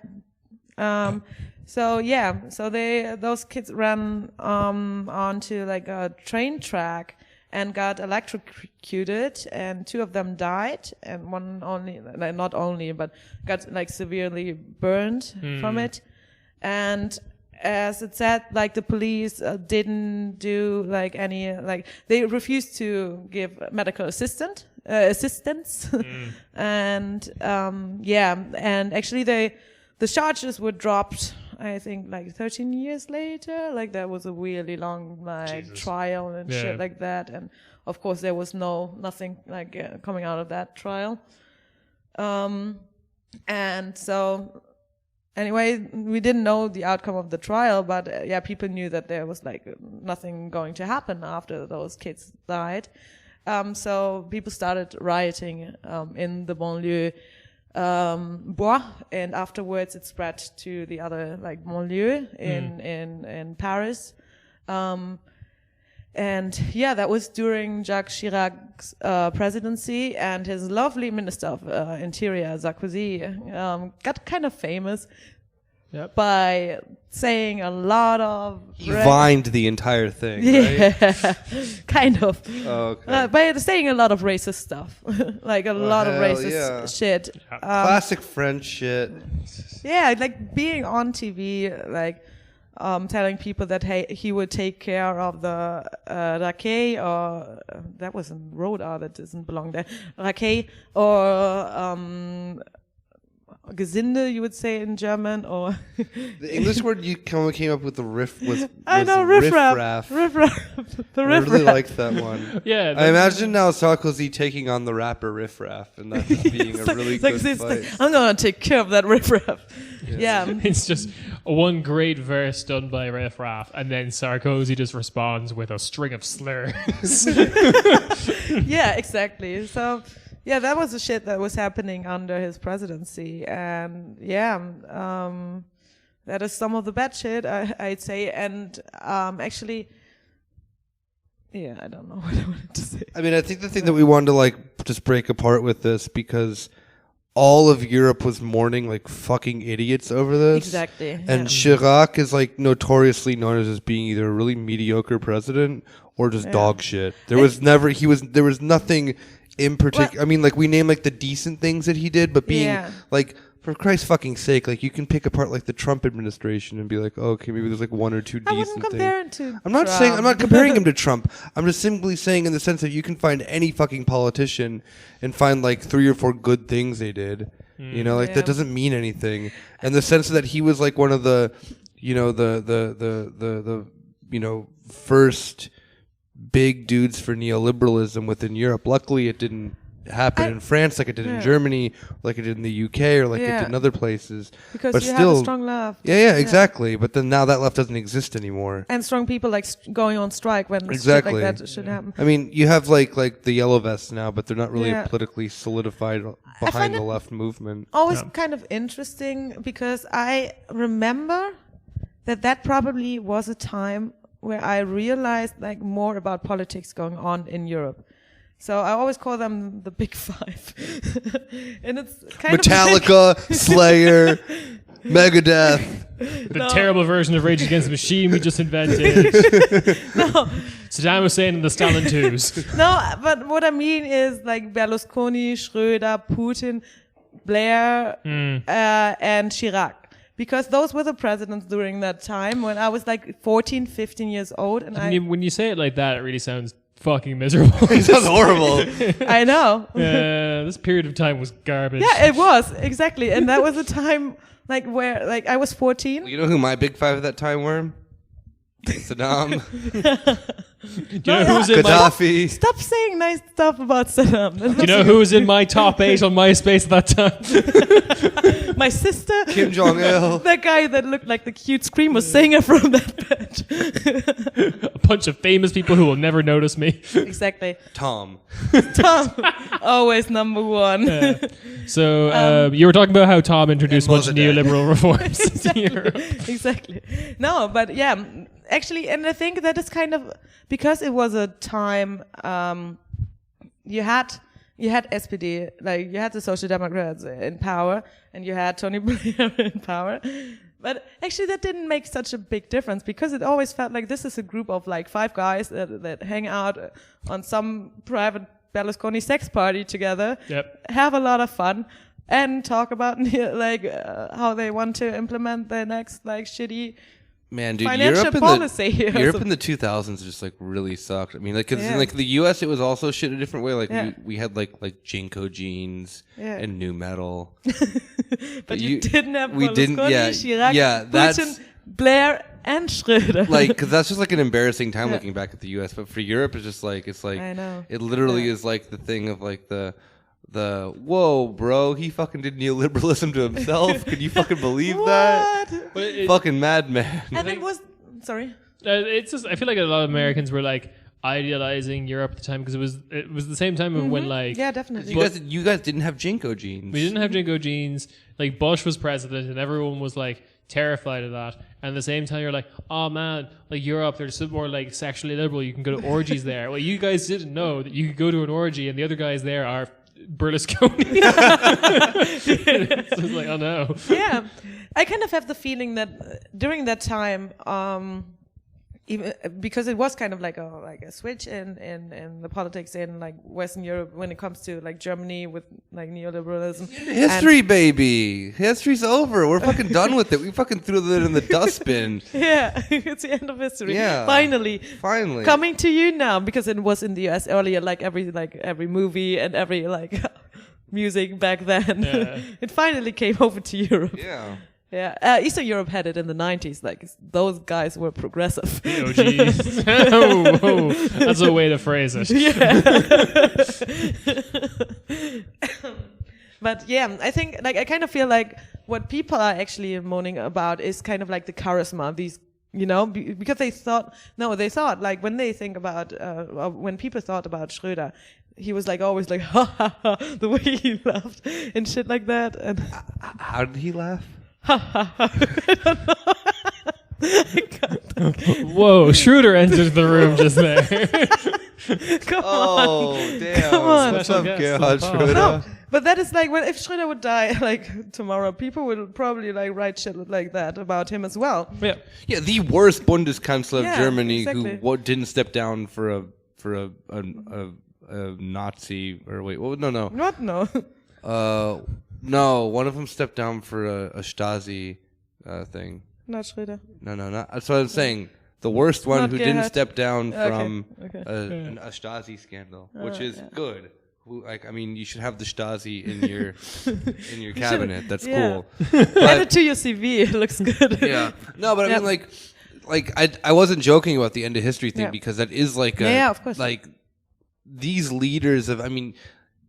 So those kids ran onto like a train track and got electrocuted, and 2 of them died, and one only, like, not only, but got like severely burned from it. And as it said, like the police didn't do like any, like they refused to give medical assistance. And and actually the charges were dropped, I think, like 13 years later. Like that was a really long Jesus. trial and Yeah. shit like that. And of course there was nothing like coming out of that trial. And so anyway, we didn't know the outcome of the trial, but people knew that there was like nothing going to happen after those kids died. So people started rioting in the banlieue Bois, and afterwards it spread to the other like banlieue in Paris. And that was during Jacques Chirac's presidency, and his lovely minister of interior, Sarkozy, got kind of famous by saying a lot of... He vined the entire thing, right? Yeah, kind of. Oh, okay. By saying a lot of racist stuff, like a lot of hell racist yeah. shit. Classic French shit. Yeah, like being on TV, like telling people that he would take care of the Raquet, or that was a road art that doesn't belong there. Raquet, or Gesinde, you would say in German, or The English word you came up with the riff was I know riffraff. riffraff. The I really riffraff. liked that one. Yeah. I imagine now Sarkozy taking on the rapper Riff Raff, and that just being a really It's like good this fight. thing, I'm gonna take care of that riffraff. Yeah. It's just one great verse done by Riff Raff, and then Sarkozy just responds with a string of slurs. Yeah, exactly. So, that was the shit that was happening under his presidency, and that is some of the bad shit, I'd say. And actually, I don't know what I wanted to say. I mean, I think the thing that we wanted to like just break apart with this, because all of Europe was mourning like fucking idiots over this. Exactly. And Chirac is like notoriously known as being either a really mediocre president or just dog shit. There was nothing in particular. I mean, like we name like the decent things that he did, but being like, for Christ's fucking sake, like you can pick apart like the Trump administration and be like, oh, okay, maybe there's like one or two decent things. I wouldn't compare him to I'm not comparing him to Trump. I'm just simply saying in the sense that you can find any fucking politician and find like 3 or 4 good things they did. You know, like that doesn't mean anything. And the sense that he was like one of the, you know, the you know, first big dudes for neoliberalism within Europe. Luckily, it didn't happen in France like it did in Germany, like it did in the UK, or like it did in other places. Because but you still, have a strong left. Yeah, exactly. But then now that left doesn't exist anymore. And strong people like going on strike when shit like that should happen. I mean, you have like the yellow vests now, but they're not really politically solidified behind the left movement. Always kind of interesting because I remember that probably was a time where I realized like more about politics going on in Europe. So I always call them the Big Five. And it's kind Metallica, Slayer, Megadeth. The terrible version of Rage Against the Machine we just invented. Saddam Hussein and the Stalin twos. No, but what I mean is like Berlusconi, Schröder, Putin, Blair, and Chirac. Because those were the presidents during that time when I was like 14, 15 years old. And when you say it like that, it really sounds fucking miserable. It sounds horrible. I know. This period of time was garbage. Yeah, it was. Exactly. And that was a time like where like I was 14. You know who my Big Five at that time were? Saddam. Gaddafi. Stop saying nice stuff about Saddam. Do you know who was in my top 8 on MySpace at that time? My sister. Kim Jong-il. That guy that looked like the cute screamo singer from that band. A bunch of famous people who will never notice me. Exactly. Tom. Always number 1. So you were talking about how Tom introduced a bunch of neoliberal reforms to Europe. Exactly. No, but yeah, actually, and I think that is kind of because it was a time you had SPD, like you had the Social Democrats in power, and you had Tony Blair in power. But actually, that didn't make such a big difference because it always felt like this is a group of like 5 guys that hang out on some private Berlusconi sex party together, have a lot of fun, and talk about like how they want to implement their next like shitty financial policy. Europe in the 2000s just like really sucked. I mean, like, cause in like the US, it was also shit a different way. Like we had like Jinko jeans and new metal. But you didn't have Berlusconi, Chirac, Putin, Blair, and Schröder. Like, cause that's just like an embarrassing time looking back at the US. But for Europe, it's just like I know. It literally is like the thing of like the whoa, bro, he fucking did neoliberalism to himself. Can you fucking believe that? Fucking madman. And it was sorry. It's just I feel like a lot of Americans were like idealizing Europe at the time because it was the same time of when like definitely you guys didn't have Jinko jeans. We didn't have Jinko jeans. Like Bush was president and everyone was like terrified of that. And at the same time, you're like, oh man, like Europe, they're just more like sexually liberal. You can go to orgies there. Well, you guys didn't know that you could go to an orgy and the other guys there are Berlusconi. So it's like, oh no. Yeah, I kind of have the feeling that during that time, even because it was kind of like a switch in the politics in like Western Europe when it comes to like Germany with like neoliberalism. History, baby. History's over. We're fucking done with it. We fucking threw it in the dustbin. Yeah, it's the end of history. Yeah, finally coming to you now because it was in the US earlier. Like every movie and every like music back then, it finally came over to Europe. Yeah. Yeah, Eastern Europe had it in the 90s. Like those guys were progressive. Oh, geez. Oh, that's a way to phrase it. Yeah. But yeah, I think like I kind of feel like what people are actually moaning about is kind of like the charisma. These, you know, because they thought like when they think about when people thought about Schröder, he was like always like ha ha ha the way he laughed and shit like that. And how did he laugh? I don't know. Whoa, Schroeder entered the room just there. Come on. Damn. Come on. What's up, Gerhard Schröder? No, But that is like, well, if Schröder would die like tomorrow, people would probably like write shit like that about him as well. Yeah. Yeah, the worst Bundeskanzler of Yeah, Germany exactly. who didn't step down for a Nazi or wait, what? No. What? No. No, one of them stepped down for a Stasi thing. Not Schröder. No, not. That's what I'm saying. The worst one Not who didn't Gerhard. step down Okay, from okay. a Stasi scandal, which is yeah. good. Like, I mean, you should have the Stasi in your cabinet. That's Yeah. cool. Add But, it to your CV. It looks good. yeah. No, but I Yep. mean, like I wasn't joking about the end of history thing Yeah. because that is like Yeah, of course. like these leaders of. I mean,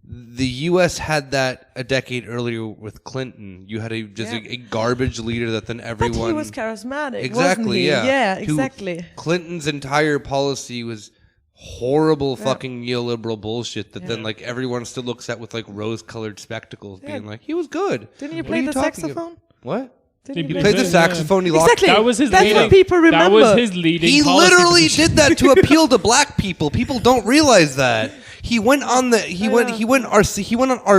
the U.S. had that a decade earlier with Clinton. You had a garbage leader that then everyone. But he was charismatic. Exactly. Wasn't he? Yeah. Yeah. Who- Exactly. Clinton's entire policy was horrible fucking neoliberal bullshit that then like everyone still looks at with like rose-colored spectacles being like he was good. Didn't you What play are the talking saxophone? about? What? Didn't He you He play played the Yeah. saxophone. He locked. Exactly. That was his That's leading. what people remember. That was his leading. He policy literally position. did that to appeal to black people. People don't realize that. He went on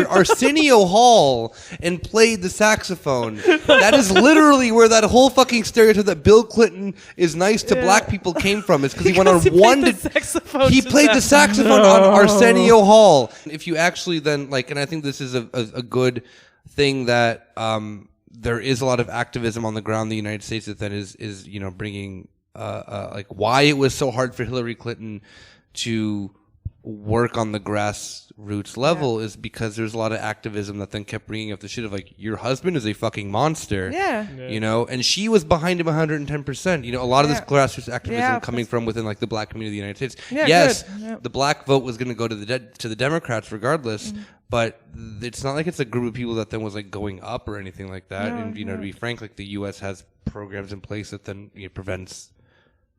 Arsenio Hall and played the saxophone. That is literally where that whole fucking stereotype that Bill Clinton is nice to black people came from. Is because he went on Because he one played to the saxophone he to played them. the saxophone on Arsenio Hall. If you actually then like, and I think this is a good thing that there is a lot of activism on the ground in the United States that then is you know bringing like why it was so hard for Hillary Clinton to work on the grassroots level is because there's a lot of activism that then kept bringing up the shit of like your husband is a fucking monster. Yeah. You know, and she was behind him 110%. You know, a lot of this grassroots activism Yeah, of coming from within like the black community of the United States. Yeah, Yes, good. Yeah. the black vote was going to go to the Democrats regardless, but it's not like it's a group of people that then was like going up or anything like that. No, and you know, to be frank, like the U.S. has programs in place that then prevents.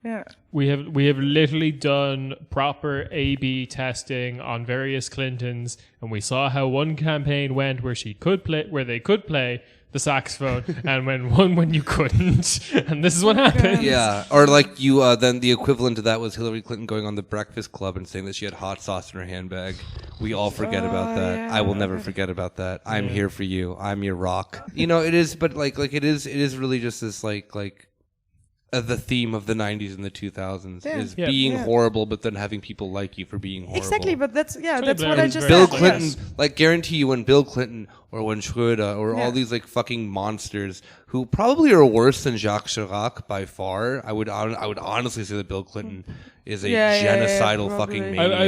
Yeah. We have literally done proper A/B testing on various Clintons, and we saw how one campaign went where they could play the saxophone, and when you couldn't, and this is what happened. Yeah, or like you, then the equivalent to that was Hillary Clinton going on the Breakfast Club and saying that she had hot sauce in her handbag. We all forget about that. yeah. I will never forget about that. I'm here for you. I'm your rock. You know, it is, but like it is really just this like the theme of the 90s and the 2000s is Yeah. being Yeah. horrible, but then having people like you for being horrible. Exactly. But that's Tony what Blair I was just very Bill said. Clinton, Yes. like guarantee you when Bill Clinton or when Schröder or all Yeah. these like fucking monsters who probably are worse than Jacques Chirac by far. I would honestly say that Bill Clinton is a genocidal probably. fucking I- maniac.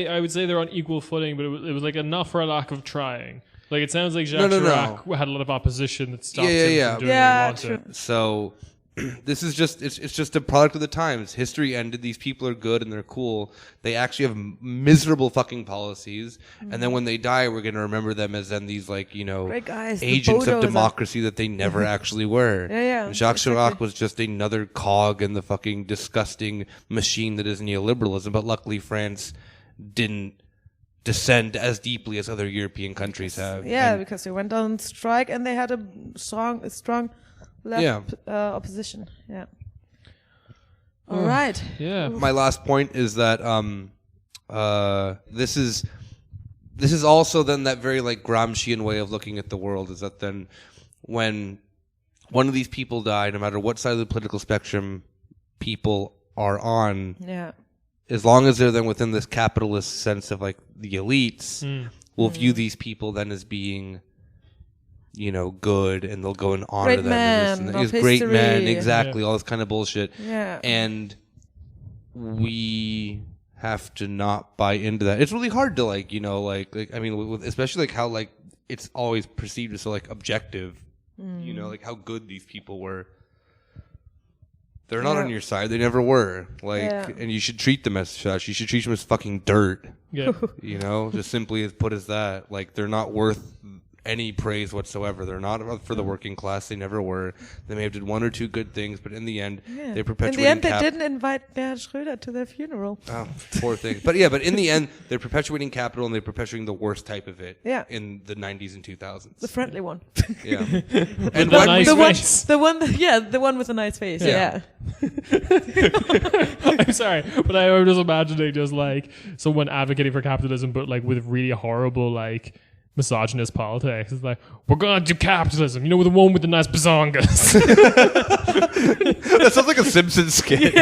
I would say they're on equal footing, but it was like enough for a lack of trying. Like it sounds like No, Jacques no. Chirac had a lot of opposition that stopped him Yeah. from doing Yeah, what he wanted. So this is just it's just a product of the times. History ended. These people are good and they're cool. They actually have miserable fucking policies. And then when they die, we're gonna remember them as then these like Great guys, the agents of bulldozer. democracy that they never actually were. Yeah, And Jacques Chirac exactly. was just another cog in the fucking disgusting machine that is neoliberalism. But luckily, France didn't descend as deeply as other European countries have. Yeah, And- because they went on strike and they had a strong left opposition. Yeah. All right. Yeah. my last point is that this is also then that very like Gramscian way of looking at the world is that then when one of these people die, no matter what side of the political spectrum people are on, Yeah. as long as they're then within this capitalist sense of like the elites, will view these people then as being, you know, good, and they'll go and honor Great them. man and of this, great man, history. exactly, all this kind of bullshit. Yeah. And we have to not buy into that. It's really hard to like, you know, like I mean, with, especially like how like it's always perceived as so like objective, you know, like how good these people were. They're not Yeah. on your side. They never were. Like, Yeah. and you should treat them as such. You should treat them as fucking dirt. Yeah. You know, just simply as put as that. Like, they're not worth any praise whatsoever. They're not for the working class. They never were. They may have did one or two good things, but in the end, Yeah. they In perpetuating. the end, they didn't invite Gerhard Schröder to their funeral. Oh, poor thing. But yeah, but in the end, they're perpetuating capital and they're perpetuating the worst type of it. Yeah. In the 90s and 2000s. The friendly one. Yeah. The And when nice the one, face. the one, the one with a nice face. Yeah. Yeah. I'm sorry, but I'm just imagining just like someone advocating for capitalism, but like with really horrible like misogynist politics. It's like, we're going to do capitalism. You know, the one with the nice bazongas. That sounds like a Simpsons skit.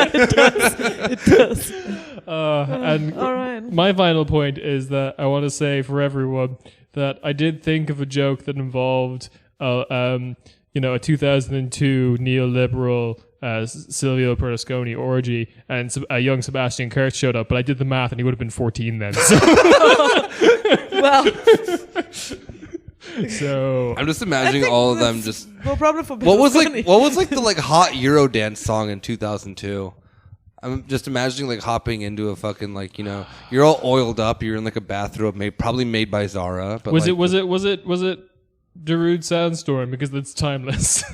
It does. And All right. my final point is that I want to say for everyone that I did think of a joke that involved, a 2002 neoliberal Silvio Berlusconi orgy, and a young Sebastian Kurz showed up, but I did the math and he would have been 14 then. Well, So I'm just imagining all of them just. No problem for what was the hot Eurodance song in 2002? I'm just imagining like hopping into a fucking you're all oiled up, you're in like a bathrobe probably made by Zara. But was it Darude Sandstorm, because that's timeless.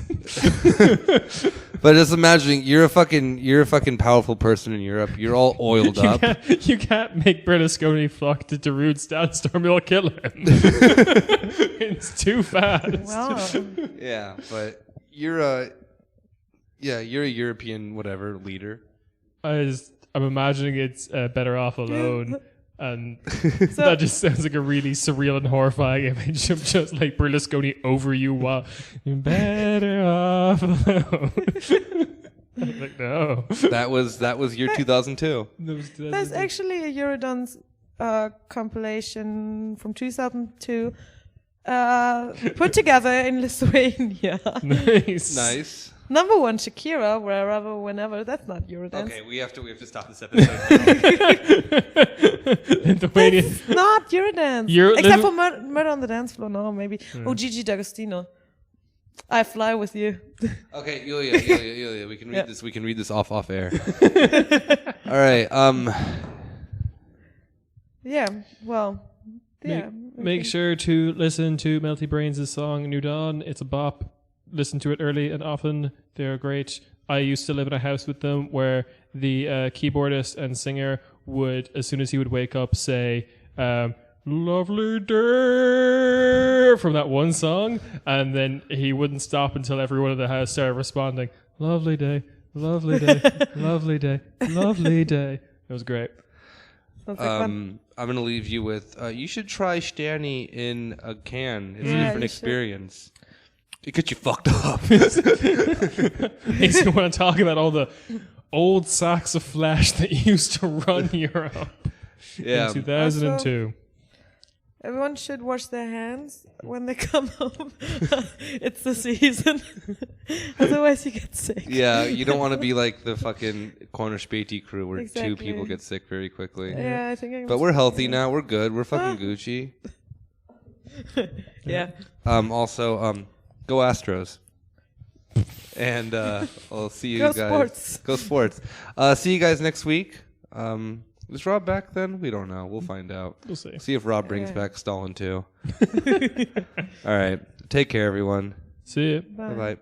But just imagining you're a fucking powerful person in Europe. You're all oiled up. You can't make Berlusconi fuck to Darude Sandstorm. You'll kill him. It's too fast. Wow. Yeah, but you're a European whatever leader. I'm imagining it's Better Off Alone. And that just sounds like a really surreal and horrifying image of just like Berlusconi over you while you're better off alone. I'm like, no. That was year 2002. There's actually a Eurodance compilation from 2002 put together in Lithuania. Nice. Number one, Shakira, wherever, whenever. That's not Eurodance. Okay, we have to stop this episode. That's not Eurodance. Except for Murder on the Dance Floor. No, maybe. Oh, Gigi D'Agostino. I Fly With You. Okay, Yulia, we can read this. We can read this off air. All right. Yeah. Well. Yeah. Make sure to listen to Melty Brains' song New Dawn. It's a bop. Listen to it early and often. They're great. I used to live in a house with them where the keyboardist and singer would, as soon as he would wake up, say, lovely day from that one song. And then he wouldn't stop until everyone in the house started responding, lovely day, lovely day, lovely day, lovely day. It was great. Sounds like fun. I'm going to leave you with, you should try Stanny in a can. It's a different experience. It gets you fucked up. Makes me want to talk about all the old sacks of flesh that used to run Europe in 2002. Also, everyone should wash their hands when they come home. It's the season. Otherwise you get sick. Yeah, you don't want to be like the fucking corner Späti crew where two people get sick very quickly. Yeah, I think but we're healthy now. We're good. We're fucking Gucci. Yeah. Also, go Astros. And I'll see you guys. Sports. Go sports. See you guys next week. Is Rob back then? We don't know. We'll find out. We'll see. See if Rob brings back Stalin too. All right. Take care, everyone. See you. Bye. Bye-bye.